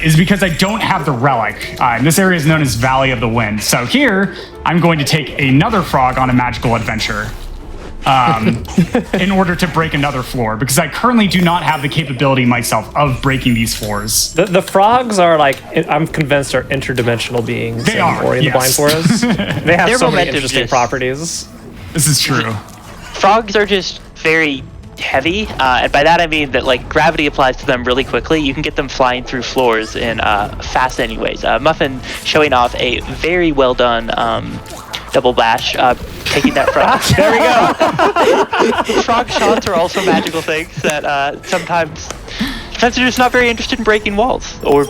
is because I don't have the relic. And this area is known as Valley of the Wind. So here, I'm going to take another frog on a magical adventure in order to break another floor, because I currently do not have the capability myself of breaking these floors. The frogs are like, I'm convinced, are interdimensional beings. They are, Ori and the Blind Forest. They have They're so many momentum interesting just- properties. This is true. Frogs are just very heavy, and by that I mean that like gravity applies to them really quickly. You can get them flying through floors in fast anyways. Muffin showing off a very well done double bash, taking that frog. There we go. Frog shots are also magical things that sometimes they're just not very interested in breaking walls or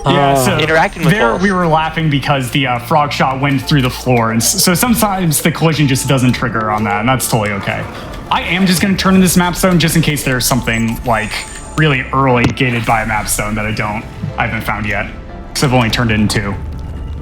interacting with walls. We were laughing because the frog shot went through the floor, and so sometimes the collision just doesn't trigger on that, and that's totally okay. I am just going to turn in this map stone just in case there's something like really early gated by a map stone that I haven't found yet, because I've only turned it in 2.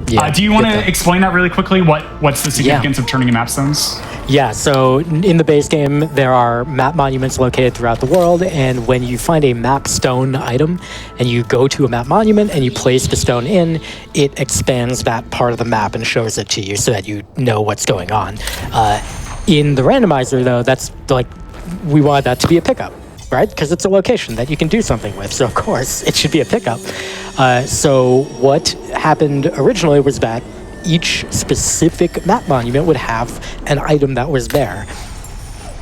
Yeah, do you want to explain that really quickly? What's the significance of turning in map stones? Yeah, so in the base game, there are map monuments located throughout the world, and when you find a map stone item, and you go to a map monument and you place the stone in, it expands that part of the map and shows it to you so that you know what's going on. In the randomizer, though, that's like, we want that to be a pickup, right? Because it's a location that you can do something with, so of course it should be a pickup. So what happened originally was that each specific map monument would have an item that was there.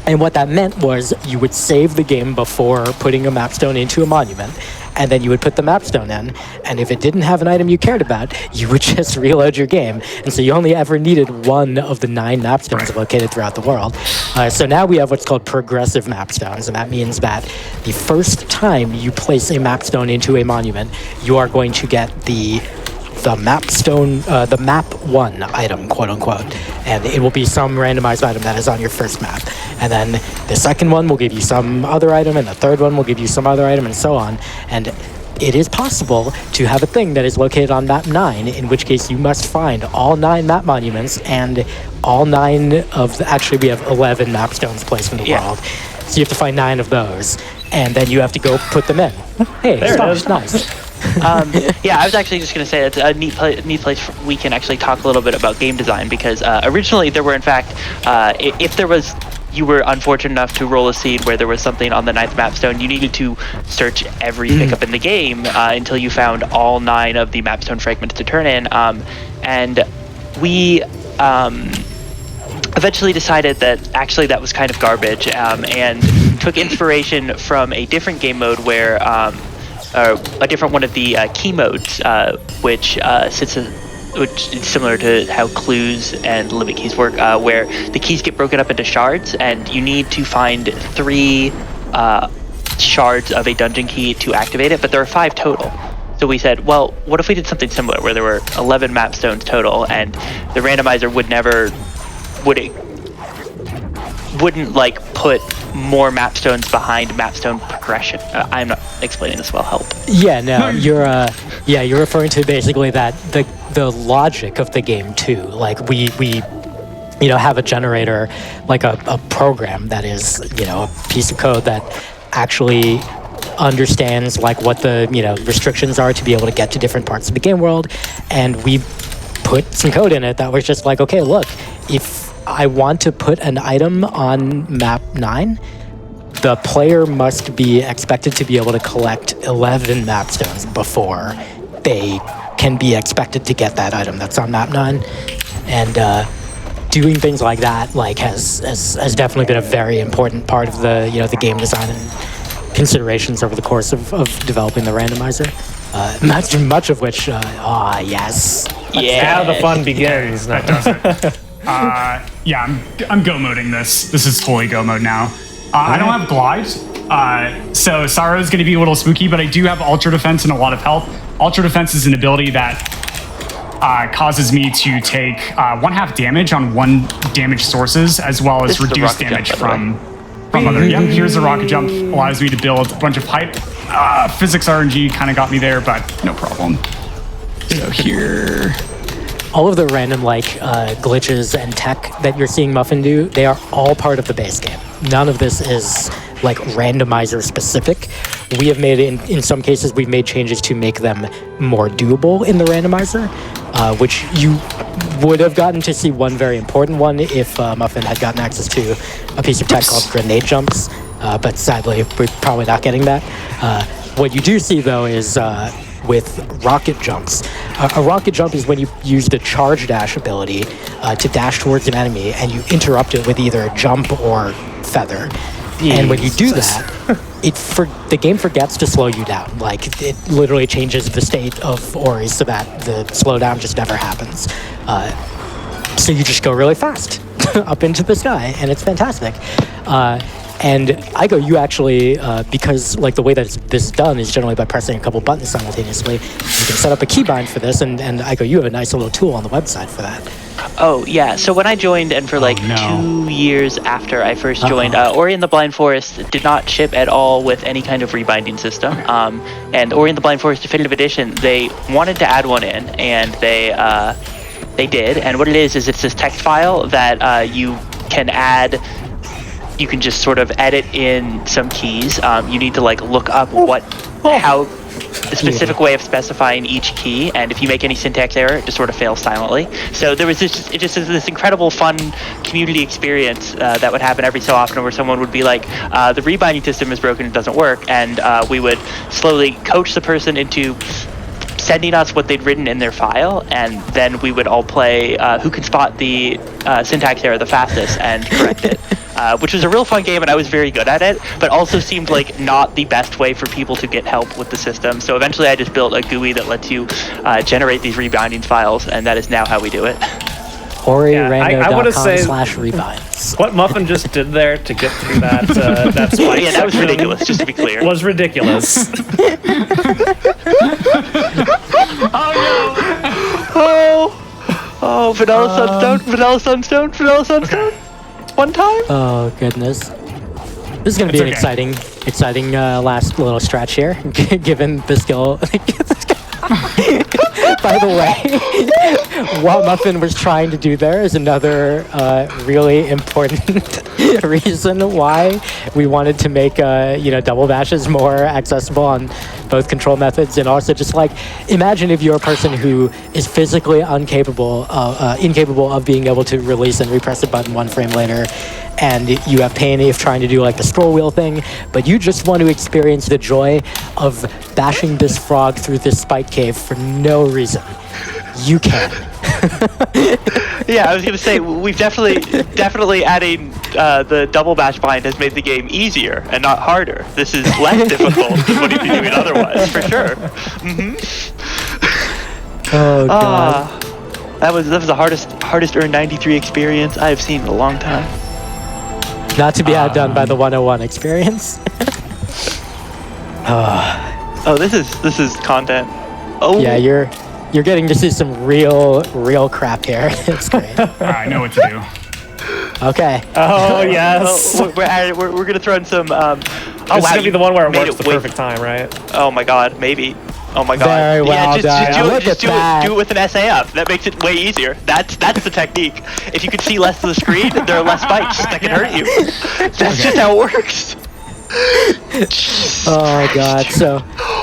And what that meant was you would save the game before putting a map stone into a monument, and then you would put the map stone in, and if it didn't have an item you cared about, you would just reload your game. And so you only ever needed one of the 9 map stones located throughout the world. So now we have what's called progressive map stones, and that means that the first time you place a map stone into a monument, you are going to get the map stone, the map 1 item, quote unquote, and it will be some randomized item that is on your first map. and then the second one will give you some other item, and the third one will give you some other item, and so on. And it is possible to have a thing that is located on map 9, in which case you must find all 9 map monuments and all 9 of the, actually we have 11 map stones placed in the world. So you have to find 9 of those, and then you have to go put them in. Hey, There it is. Nice. Yeah, I was actually just going to say that's a neat place we can actually talk a little bit about game design, because originally there were, in fact, if there was, you were unfortunate enough to roll a seed where there was something on the 9th mapstone, you needed to search every pickup in the game until you found all 9 of the mapstone fragments to turn in. And we eventually decided that actually that was kind of garbage, and took inspiration from a different game mode where a different one of the key modes, which is similar to how clues and limit keys work, where the keys get broken up into shards, and you need to find 3 shards of a dungeon key to activate it, but there are 5 total. So we said, well, what if we did something similar, where there were 11 map stones total, and the randomizer wouldn't like put more map stones behind mapstone progression. I'm not explaining this well. Help. Yeah, no, you're referring to basically that the logic of the game too. Like we have a generator, like a program that is, a piece of code that actually understands like what the restrictions are to be able to get to different parts of the game world, and we put some code in it that was just like, okay, look, if I want to put an item on map 9, the player must be expected to be able to collect 11 map stones before they can be expected to get that item that's on map 9. And doing things like that has definitely been a very important part of the game design and considerations over the course of developing the randomizer. Much of which, yes. Now the fun begins. That does it. Yeah, I'm go moding this. This is fully go mode now. I don't have glide, so Sorrow is going to be a little spooky, but I do have ultra defense and a lot of health. Ultra defense is an ability that causes me to take 1/2 damage on 1 damage sources, as well as reduced damage from other. Yep, here's the rocket jump. Allows me to build a bunch of height. Physics RNG kind of got me there, but no problem. So here. All of the random glitches and tech that you're seeing Muffin do, they are all part of the base game. None of this is like randomizer specific. We have made in some cases we've made changes to make them more doable in the randomizer, which you would have gotten to see one very important one if Muffin had gotten access to a piece of tech called grenade jumps, but sadly we're probably not getting that. What you do see though is with rocket jumps. A rocket jump is when you use the charge dash ability to dash towards an enemy, and you interrupt it with either a jump or feather. And when you do that, the game forgets to slow you down. Like, it literally changes the state of Ori so that the slowdown just never happens. So you just go really fast up into the sky, and it's fantastic. And Igo, you actually, because like the way that this is done is generally by pressing a couple buttons simultaneously, you can set up a keybind for this, and Igo, you have a nice little tool on the website for that. Oh, yeah. So when I joined, and for 2 years after I first joined, Ori and the Blind Forest did not ship at all with any kind of rebinding system. And Ori and the Blind Forest Definitive Edition, they wanted to add one in, and they did. And what it is it's this text file that you can add. You can just sort of edit in some keys. You need to look up how the specific way of specifying each key, and if you make any syntax error, it just sort of fails silently. So there was this incredible fun community experience that would happen every so often, where someone would be like, the rebinding system is broken, it doesn't work, and we would slowly coach the person into sending us what they'd written in their file, and then we would all play who can spot the syntax error the fastest and correct it. Which was a real fun game, and I was very good at it, but also seemed like not the best way for people to get help with the system. So eventually I just built a GUI that lets you generate these rebinding files, and that is now how we do it. OriRando.com/rebinds. What Muffin just did there to get through that spike. Yeah, that was ridiculous, just to be clear. Was ridiculous. Oh, Vanilla Sunstone. one time. Oh goodness. This is going to be an exciting last little stretch here, given the skill. By the way, what Muffin was trying to do there is another really important reason why we wanted to make double dashes more accessible on both control methods, and also just like imagine if you're a person who is physically incapable of being able to release and repress a button one frame later, and you have pain if trying to do like the scroll wheel thing, but you just want to experience the joy of bashing this frog through this spike cave for no reason. You can. Yeah, I was gonna say we've definitely adding the double bash bind has made the game easier and not harder. This is less difficult than what you'd be doing otherwise, for sure. Oh god. That was the hardest earned 93 experience I have seen in a long time. Not to be outdone by the 101 experience. Oh, this is content. Oh yeah, you're getting to see some real crap here. It's great. I know what to do. Okay. Oh yes. We're gonna throw in some. This is gonna be the one where it works the perfect time, right? Oh my god, maybe. Oh my god. Very well done. Just do it with an SA up. That makes it way easier. That's the technique. If you can see less of the screen, there are less spikes that can hurt you. That's just how it works. Oh god. So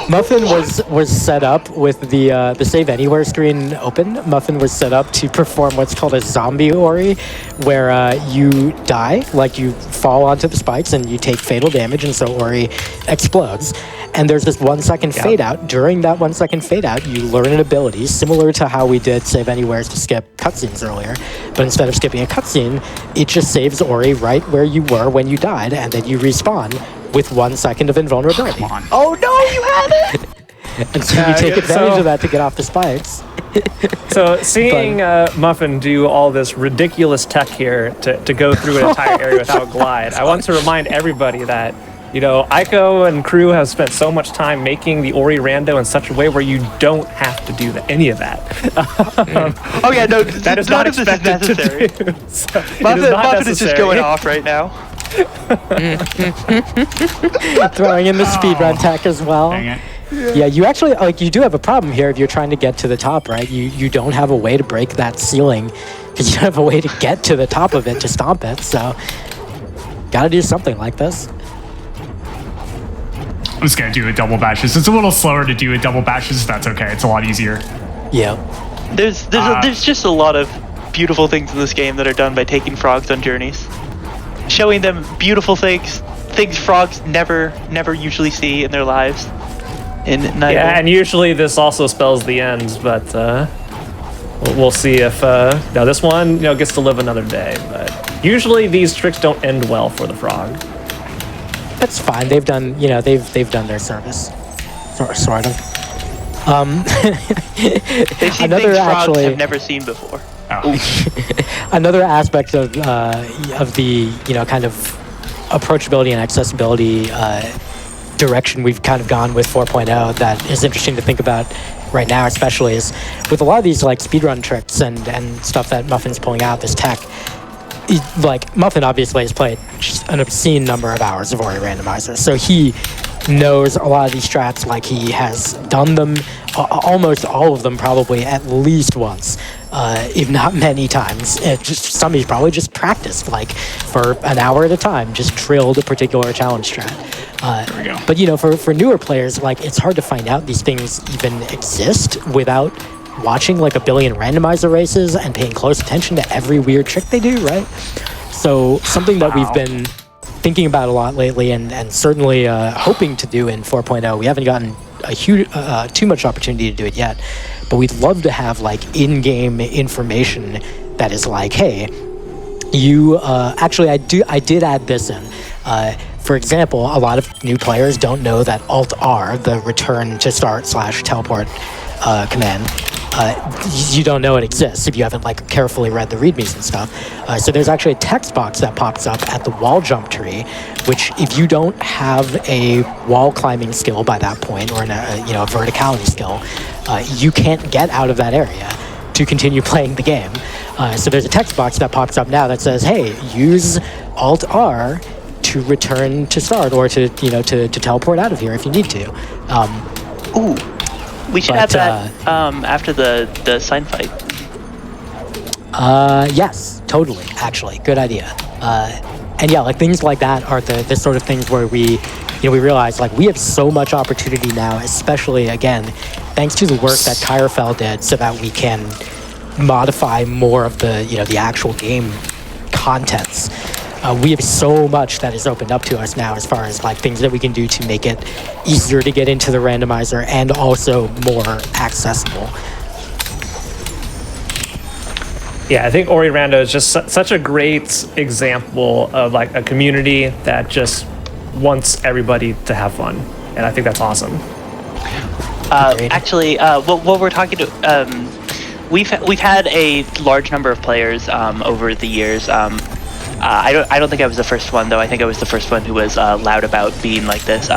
Muffin was set up with the save anywhere screen open. Muffin was set up to perform what's called a zombie ori, where you die, like you fall onto the spikes and you take fatal damage, and so ori explodes. And there's this 1 second fade out. During that 1 second fade out, you learn an ability similar to how we did save anywhere to skip cutscenes earlier. But instead of skipping a cutscene, it just saves ori right where you were when you died, and then you respawn with 1 second of invulnerability. Come on. Oh no, you had it! And so you take advantage of that to get off the spikes. So seeing Muffin do all this ridiculous tech here to go through an entire area without glide, I want to remind everybody that, Aiko and crew have spent so much time making the Ori Rando in such a way where you don't have to do any of that. Oh yeah, no, that is not expected to do. So, Muffin is just going off right now. Throwing in the speedrun tech as well. Dang it. Yeah, you actually, you do have a problem here if you're trying to get to the top, right? You don't have a way to break that ceiling because you don't have a way to get to the top of it to stomp it, so gotta do something like this. I'm just gonna do a double bashes. It's a little slower to do a double bashes. That's okay. It's a lot easier. Yeah. There's just a lot of beautiful things in this game that are done by taking frogs on journeys, showing them beautiful things frogs never usually see in their lives. And usually this also spells the end, but we'll see if this one gets to live another day. But usually these tricks don't end well for the frog. That's fine. They've done they've done their service, sort of. They've seen things frogs have never seen before. Oh. Another aspect of the kind of approachability and accessibility direction we've kind of gone with 4.0 that is interesting to think about right now, especially is with a lot of these like speedrun tricks and stuff that Muffin's pulling out, this tech. Like Muffin obviously has played just an obscene number of hours of Ori Randomizer, so he knows a lot of these strats. Like he has done them, almost all of them, probably at least once, if not many times. Some he's probably just practiced like for an hour at a time, just drilled a particular challenge strat. There we go. But for newer players, like it's hard to find out these things even exist without watching like a billion randomizer races and paying close attention to every weird trick they do, right? So something that we've been thinking about a lot lately and certainly hoping to do in 4.0, we haven't gotten a huge too much opportunity to do it yet, but we'd love to have like in-game information that is like, hey, you actually I did add this in. For example, a lot of new players don't know that Alt-R, the return to start / teleport command, you don't know it exists if you haven't like carefully read the readmes and stuff. So there's actually a text box that pops up at the wall jump tree, which if you don't have a wall climbing skill by that point, or a verticality skill, you can't get out of that area to continue playing the game. So there's a text box that pops up now that says, "Hey, use Alt R to return to start or to teleport out of here if you need to." Ooh, we should have that after the sign fight. Yes, totally. Actually, good idea. And yeah, like things like that are the sort of things where we realize like we have so much opportunity now, especially again, thanks to the work that Kyrefel did, so that we can modify more of the actual game contents. We have so much that is opened up to us now as far as like things that we can do to make it easier to get into the randomizer and also more accessible. Yeah, I think Ori Rando is just such a great example of like a community that just wants everybody to have fun, and I think that's awesome. Actually, what we're talking to, we've had a large number of players over the years. I don't think I was the first one though. I think I was the first one who was loud about being like this.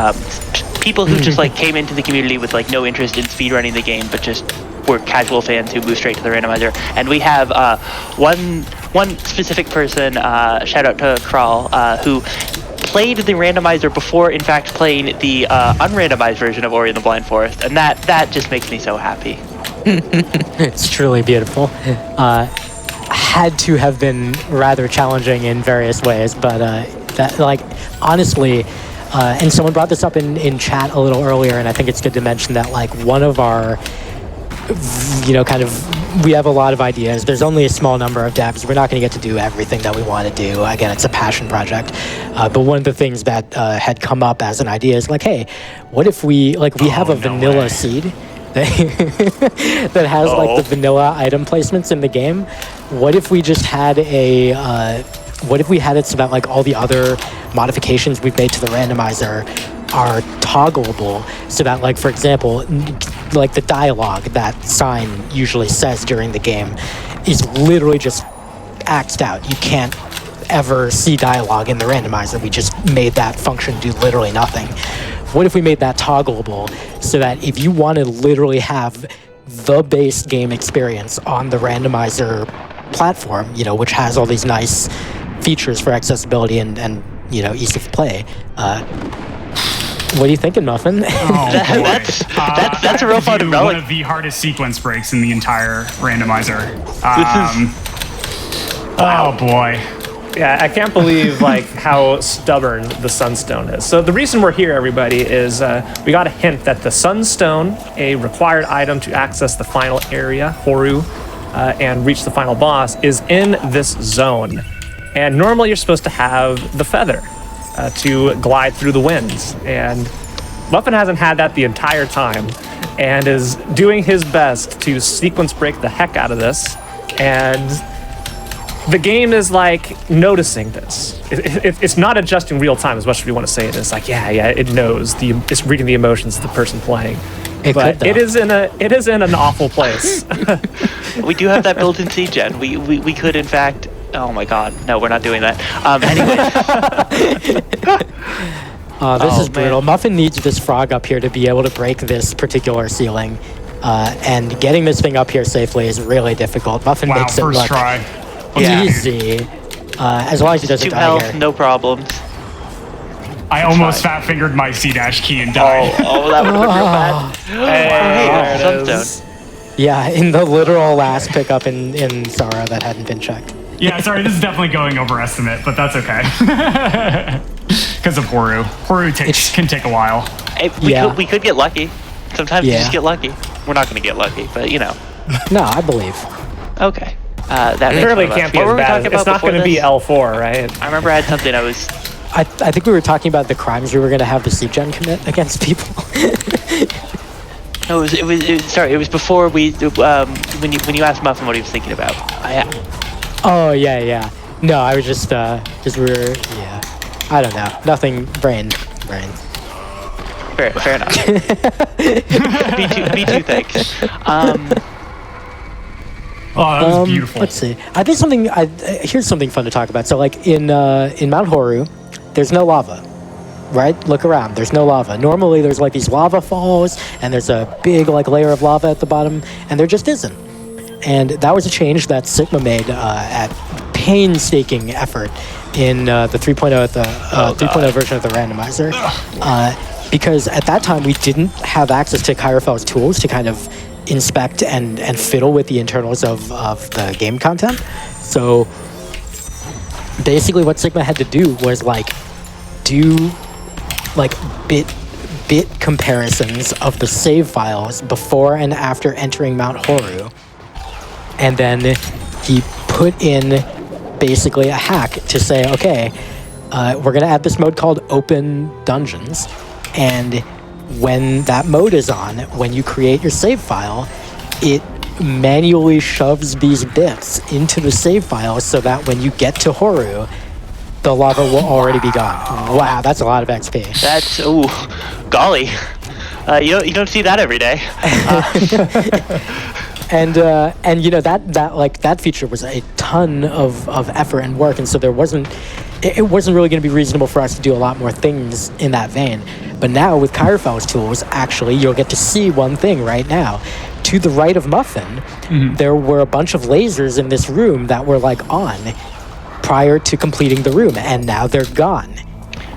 People who just like came into the community with like no interest in speedrunning the game, but just were casual fans who moved straight to the randomizer. And we have one specific person, shout out to Kral, who played the randomizer before in fact playing the unrandomized version of Ori and the Blind Forest, and that just makes me so happy. It's truly beautiful. Had to have been rather challenging in various ways, but that like honestly, and someone brought this up in chat a little earlier, and I think it's good to mention that like one of our we have a lot of ideas. There's only a small number of devs. We're not going to get to do everything that we want to do. Again, it's a passion project. But one of the things that had come up as an idea is like, hey, what if we have a vanilla seed that has like the vanilla item placements in the game? What if we just had what if we had it so that like all the other modifications we've made to the randomizer are toggleable, so that like for example, like the dialogue that sign usually says during the game is literally just axed out. You can't ever see dialogue in the randomizer. We just made that function do literally nothing. What if we made that toggleable so that if you want to literally have the base game experience on the randomizer platform, which has all these nice features for accessibility and ease of play, what are you thinking, Muffin? That's a real fun development. One of the hardest sequence breaks in the entire randomizer. Oh boy. Yeah, I can't believe like how stubborn the Sunstone is. So the reason we're here, everybody, is we got a hint that the Sunstone, a required item to access the final area, Horu, and reach the final boss, is in this zone. And normally you're supposed to have the feather to glide through the winds. And Muffin hasn't had that the entire time and is doing his best to sequence break the heck out of this. And the game is like noticing this. It's not adjusting real time as much as we want to say it. It's like, yeah, it knows. It's reading the emotions of the person playing. But it is in an awful place. We do have that built-in seed gen. We could in fact. Oh my God! No, we're not doing that. Anyway. This is brutal. Man. Muffin needs this frog up here to be able to break this particular ceiling, and getting this thing up here safely is really difficult. Muffin makes it look try. easy, as long as he doesn't die here. No problems. I almost fat-fingered my C-dash key and died. Oh, that would have been real bad. Hey, there it is. Yeah, in the literal last pickup in Sara that hadn't been checked. Yeah, sorry, this is definitely going over estimate, but that's okay. Because of Horu. Horu can take a while. We could get lucky. Sometimes you just get lucky. We're not going to get lucky, but No, I believe. Okay. That surely can't be as bad. It's not going to be L4, right? I remember I had something I think we were talking about the crimes we were going to have the CGen commit against people. No, it was before we when you asked Muffin what he was thinking about. Oh yeah. No, I was just we were I don't know. Nothing brain. Fair enough. Me too, thanks. Oh, that was beautiful. Let's see. I think here's something fun to talk about. So like in Mount Horu, there's no lava. Right? Look around. There's no lava. Normally there's like these lava falls and there's a big like layer of lava at the bottom, and there just isn't. And that was a change that Sigma made at painstaking effort in the 3.0 version of the randomizer. Because at that time, we didn't have access to Kyrofell's tools to kind of inspect and fiddle with the internals of the game content. So basically what Sigma had to do was do bit comparisons of the save files before and after entering Mount Horu. And then he put in basically a hack to say, okay, we're going to add this mode called Open Dungeons. And when that mode is on, when you create your save file, it manually shoves these bits into the save file so that when you get to Horu, the lava will already be gone. Wow, that's a lot of XP. That's, ooh, golly. You don't see that every day. And that feature was a ton of effort and work, and so it wasn't really going to be reasonable for us to do a lot more things in that vein. But now with Kyrofell's tools, actually, you'll get to see one thing right now. To the right of Muffin, there were a bunch of lasers in this room that were on prior to completing the room, and now they're gone.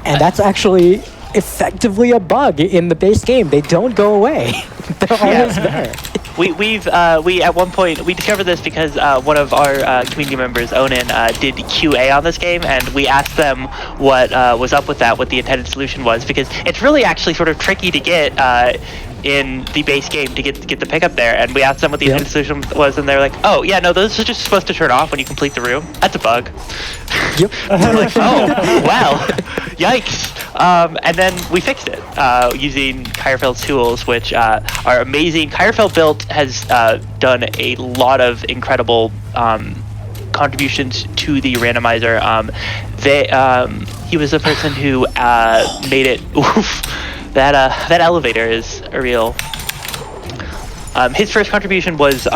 And that's actually effectively a bug in the base game. They don't go away. They're always there. We at one point we discovered this because one of our community members, Onan, did QA on this game, and we asked them what was up with that, what the intended solution was, because it's really actually sort of tricky to get in the base game to get the pickup there. And we asked them what the intended solution was, and they're like, "Oh yeah, no, those are just supposed to turn off when you complete the room. That's a bug." Yep. We're like, "Oh wow, yikes!" And then we fixed it using Kyrofell's tools, which are amazing. Kyrofell Built has done a lot of incredible contributions to the randomizer. He was the person who made it. Oof, that elevator is a real. His first contribution was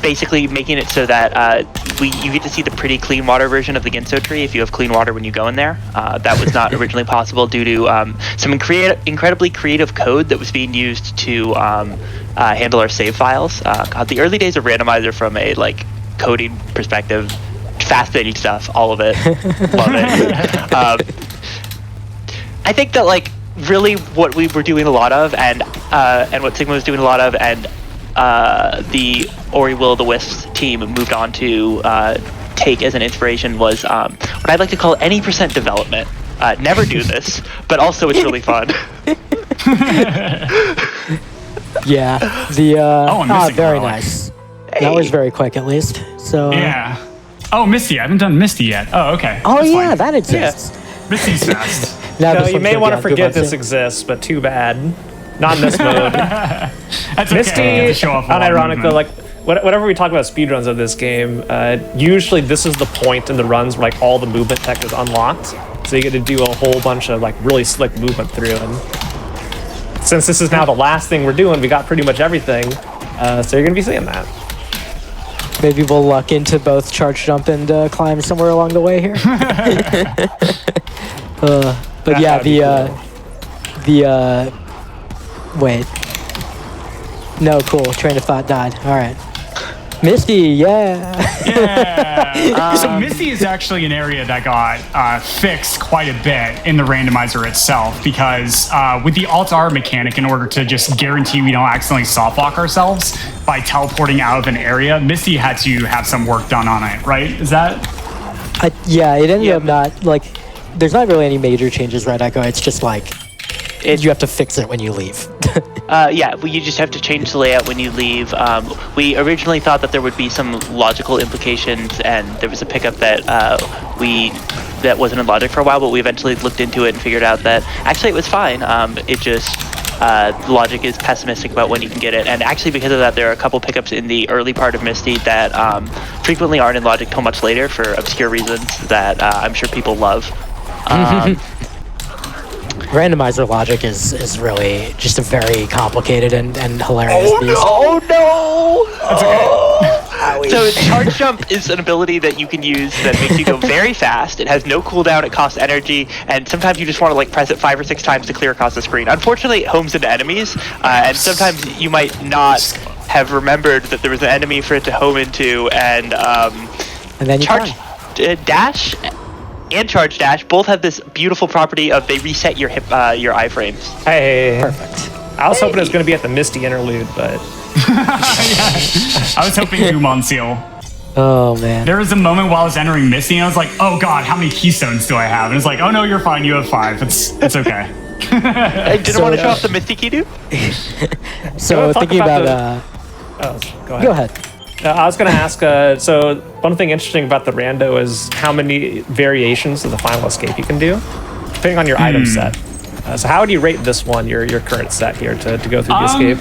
basically making it so that you get to see the pretty clean water version of the Ginso tree if you have clean water when you go in there. That was not originally possible due to some incredibly creative code that was being used to handle our save files. The early days of Randomizer from a coding perspective, fascinating stuff, all of it. Love it. I think that really what we were doing a lot of and what Sigma was doing a lot of and the Ori Will of the Wisps team moved on to take as an inspiration was what I'd like to call any percent development. Never do this, but also it's really fun. Yeah, very nice. That was very quick, at least. So yeah. Oh, Misty, I haven't done Misty yet. Oh, okay. Oh, that's yeah, fine. that exists. Misty's fast. Now You may want to forget this exists, but too bad. Not in this mode. That's Misty, okay. To show off unironic though, whenever we talk about speedruns of this game, usually this is the point in the runs where all the movement tech is unlocked. So you get to do a whole bunch of really slick movement through. And since this is now the last thing we're doing, we got pretty much everything. So you're gonna be seeing that. Maybe we'll luck into both charge jump and climb somewhere along the way here. But yeah, wait. No, cool. Train of thought died. All right. Misty, yeah. Yeah. So Misty is actually an area that got fixed quite a bit in the randomizer itself because with the Alt-R mechanic, in order to just guarantee we don't accidentally soft lock ourselves by teleporting out of an area, Misty had to have some work done on it, right? Is that? Yeah, it ended up not, there's not really any major changes, right, Echo? It's just you have to fix it when you leave. You just have to change the layout when you leave. We originally thought that there would be some logical implications, and there was a pickup that wasn't in logic for a while, but we eventually looked into it and figured out that actually it was fine. It just logic is pessimistic about when you can get it, and actually because of that, there are a couple pickups in the early part of Misty that frequently aren't in logic till much later for obscure reasons that I'm sure people love. Randomizer logic is really just a very complicated and hilarious beast. Oh no! That's okay. So charge jump is an ability that you can use that makes you go very fast. It has no cooldown, it costs energy, and sometimes you just want to press it 5 or 6 times to clear across the screen. Unfortunately, it homes into enemies, and sometimes you might not have remembered that there was an enemy for it to home into, and then you charge fly. dash and charge dash both have this beautiful property of they reset your your iframes. Hey, Perfect. I was hoping it was going to be at the Misty interlude, but I was hoping Gumon Seal. Oh man. There was a moment while I was entering Misty, and I was like, "Oh God, how many keystones do I have?" And it's like, "Oh no, you're fine. You have 5. It's okay." I didn't want to show off the Misty key, dude. So talk thinking about about, go ahead. go ahead. I was going to ask, so one thing interesting about the rando is how many variations of the final escape you can do, depending on your item set. So how would you rate this one, your current set here, to go through the escape?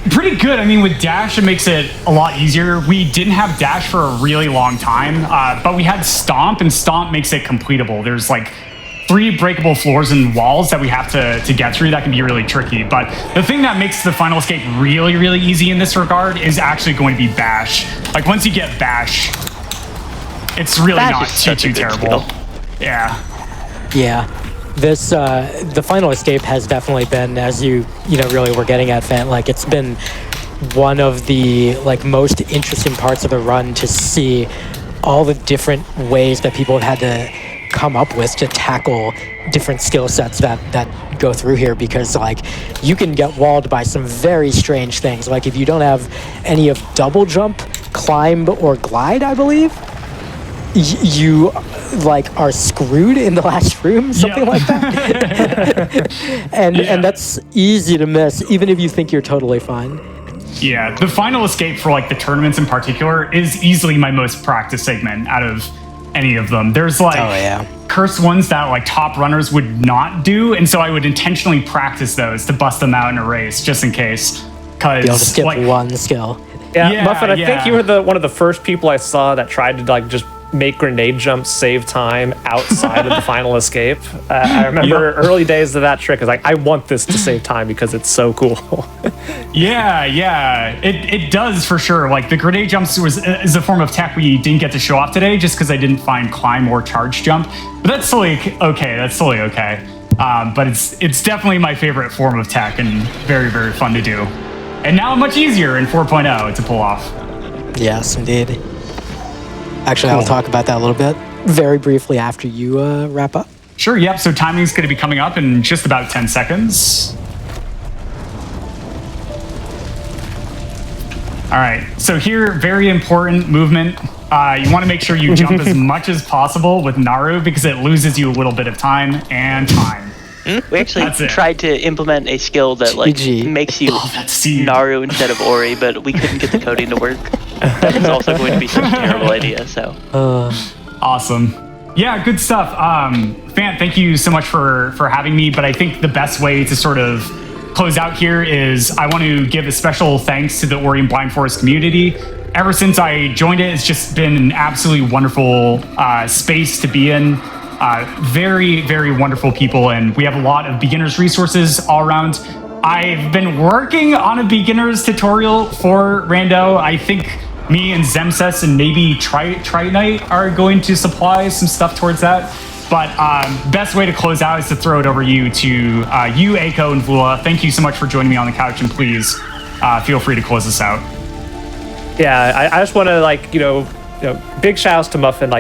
Pretty good. I mean, with dash, it makes it a lot easier. We didn't have dash for a really long time, but we had stomp, and stomp makes it completable. There's like 3 breakable floors and walls that we have to get through. That can be really tricky. But the thing that makes the final escape really, really easy in this regard is actually going to be bash. Like once you get bash, it's really Bash not is such a too good terrible. skill. Yeah. Yeah. This the final escape has definitely been, as you really were getting at, Fant, like it's been one of the like most interesting parts of the run to see all the different ways that people have had to come up with to tackle different skill sets that go through here, because like you can get walled by some very strange things. Like if you don't have any of double jump, climb, or glide, I believe, you like are screwed in the last room, something like that. and that's easy to miss, even if you think you're totally fine. Yeah, the final escape for like the tournaments in particular is easily my most practiced segment out of any of them. There's like cursed ones that like top runners would not do, and so I would intentionally practice those to bust them out in a race just in case. Be able to skip like, one skill. Yeah, Muffin, I think you were one of the first people I saw that tried to like just make grenade jumps save time outside of the final escape. I remember early days of that trick. I was like, I want this to save time because it's so cool. Yeah, it does for sure. Like the grenade jumps is a form of tech we didn't get to show off today just because I didn't find climb or charge jump. But that's totally okay. But it's definitely my favorite form of tech and very, very fun to do. And now much easier in 4.0 to pull off. Yes, indeed. Actually, I'll talk about that a little bit very briefly after you wrap up. Sure, yep. So timing's going to be coming up in just about 10 seconds. All right, so here, very important movement. You want to make sure you jump as much as possible with Naru because it loses you a little bit of time and time. We actually tried to implement a skill that like makes you Naru instead of Ori, but we couldn't get the coding to work. That is also going to be such a terrible idea. So awesome. Yeah, good stuff. Fant, thank you so much for having me. But I think the best way to sort of close out here is I want to give a special thanks to the Ori and Blind Forest community. Ever since I joined it, it's just been an absolutely wonderful space to be in. Very, very wonderful people, and we have a lot of beginners resources all around. I've been working on a beginners tutorial for Rando. I think me and Zemses and maybe Tritite are going to supply some stuff towards that. But best way to close out is to throw it over you to you, Aiko, and Vula. Thank you so much for joining me on the couch, and please feel free to close this out. Yeah, I just want to big shout outs to Muffin.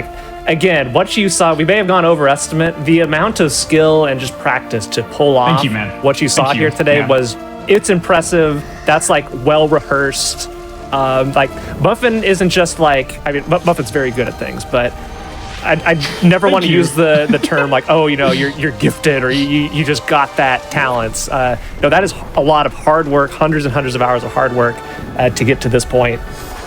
Again, what you saw, we may have gone overestimate. The amount of skill and just practice to pull off what you saw here today it's impressive. That's well rehearsed. Muffin isn't just Muffin's very good at things, but I never want to use the term you're gifted or you just got that talent. No, that is a lot of hard work, hundreds and hundreds of hours of hard work to get to this point.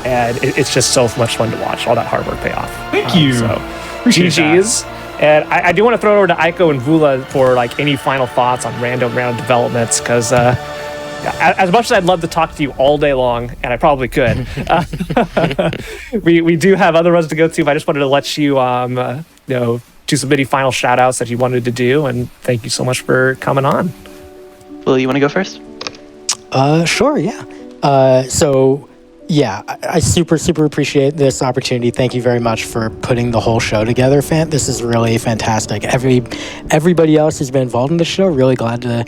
And it's just so much fun to watch all that hard work pay off. Thank you. So, GG's. And I do want to throw it over to Aiko and Vula for any final thoughts on random developments, because as much as I'd love to talk to you all day long, and I probably could, we do have other runs to go to. But I just wanted to let you do some many final shout outs that you wanted to do, and thank you so much for coming on. Will, you want to go first? Sure, yeah. Yeah, I super appreciate this opportunity. Thank you very much for putting the whole show together, Fant. This is really fantastic. Everybody else who's been involved in the show, really glad to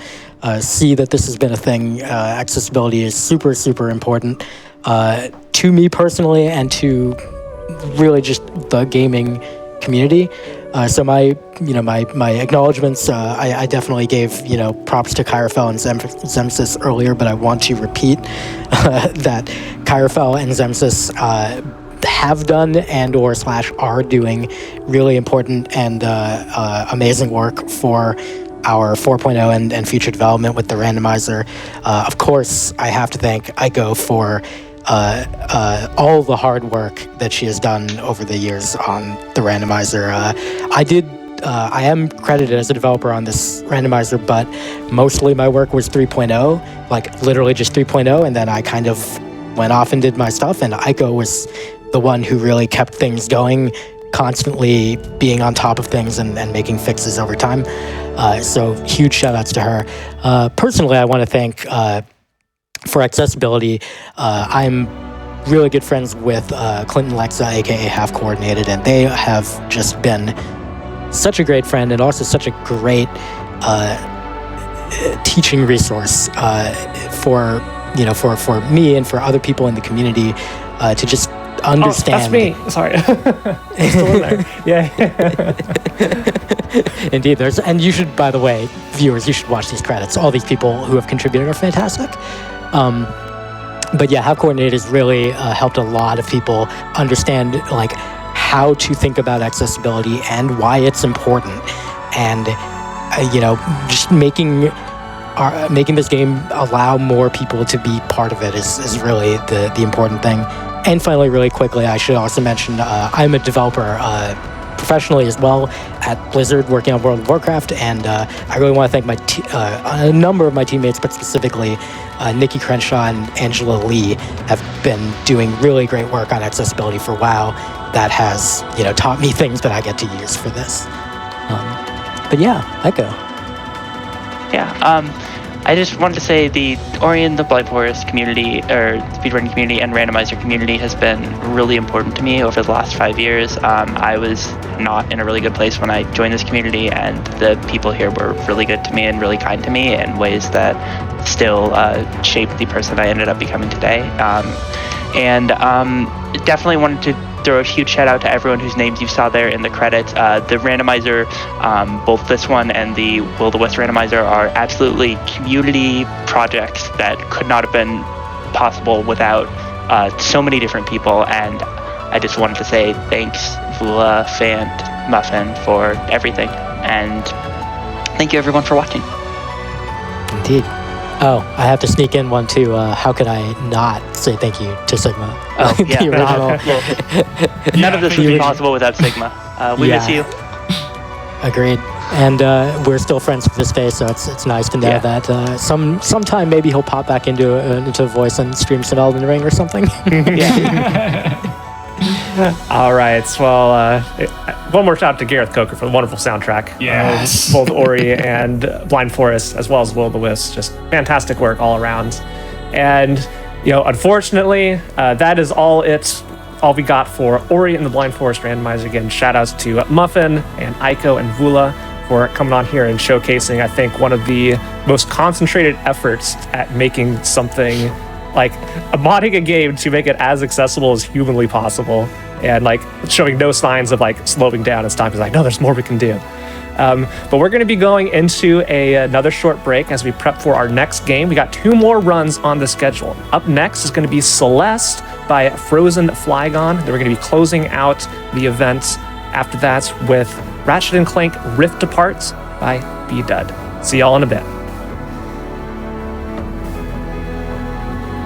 see that this has been a thing. Accessibility is super important. to me personally and to really just the gaming community. So my acknowledgements, I definitely gave, props to Kyrofel and Zemsys earlier, but I want to repeat that Kyrofel and Zemsys have done and or / are doing really important and amazing work for our 4.0 and future development with the randomizer. Of course, I have to thank Aiko for all the hard work that she has done over the years on the randomizer. I am credited as a developer on this randomizer, but mostly my work was 3.0, like literally just 3.0, and then I kind of went off and did my stuff, and Aiko was the one who really kept things going, constantly being on top of things and making fixes over time. So huge shout outs to her. Personally, I want to thank for accessibility. I'm really good friends with Clinton Lexa, aka Half Coordinated, and they have just been such a great friend and also such a great teaching resource for me and for other people in the community to just understand. Oh, that's me. Sorry. I'm still in there. Yeah. Indeed. And you should, by the way, viewers, you should watch these credits. All these people who have contributed are fantastic. But yeah, Half Coordinated has really helped a lot of people understand like how to think about accessibility and why it's important, and just making this game allow more people to be part of it is really the important thing. And finally, really quickly, I should also mention I'm a developer professionally as well at Blizzard, working on World of Warcraft, and I really want to thank a number of my teammates, but specifically Nikki Crenshaw and Angela Lee have been doing really great work on accessibility for WoW that has taught me things that I get to use for this. But yeah, Aiko. Yeah, I just wanted to say the Ori and the Blind Forest community, or speedrunning community and randomizer community, has been really important to me over the last 5 years. I was not in a really good place when I joined this community, and the people here were really good to me and really kind to me in ways that still shaped the person I ended up becoming today. And definitely wanted to throw a huge shout out to everyone whose names you saw there in the credits. The randomizer, both this one and the Will-O-Wisp randomizer, are absolutely community projects that could not have been possible without so many different people. And I just wanted to say thanks, Vula, Fant, Muffin, for everything. And thank you everyone for watching. Indeed. Oh, I have to sneak in one too. How could I not say thank you to Sigma? Oh, yeah. The original. None of this would be possible without Sigma. We miss you. Agreed. And we're still friends to this day, so it's nice to know that sometime maybe he'll pop back into Voice and stream some Elden Ring or something. All right. Well, one more shout out to Gareth Coker for the wonderful soundtrack. Yes. Both Ori and Blind Forest, as well as Will-O-Wisp. Just fantastic work all around. And, unfortunately, that is all we got for Ori and the Blind Forest randomizer. Again, shout outs to Muffin and Aiko and Vula for coming on here and showcasing, I think, one of the most concentrated efforts at making something like modding a game to make it as accessible as humanly possible, and like showing no signs of like slowing down and stopping. It's like, no, there's more we can do. But we're going to be going into another short break as we prep for our next game. We got 2 more runs on the schedule. Up next is going to be Celeste by Frozen Flygon. Then we're going to be closing out the event after that with Ratchet & Clank Rift Apart by B-Dud. See y'all in a bit.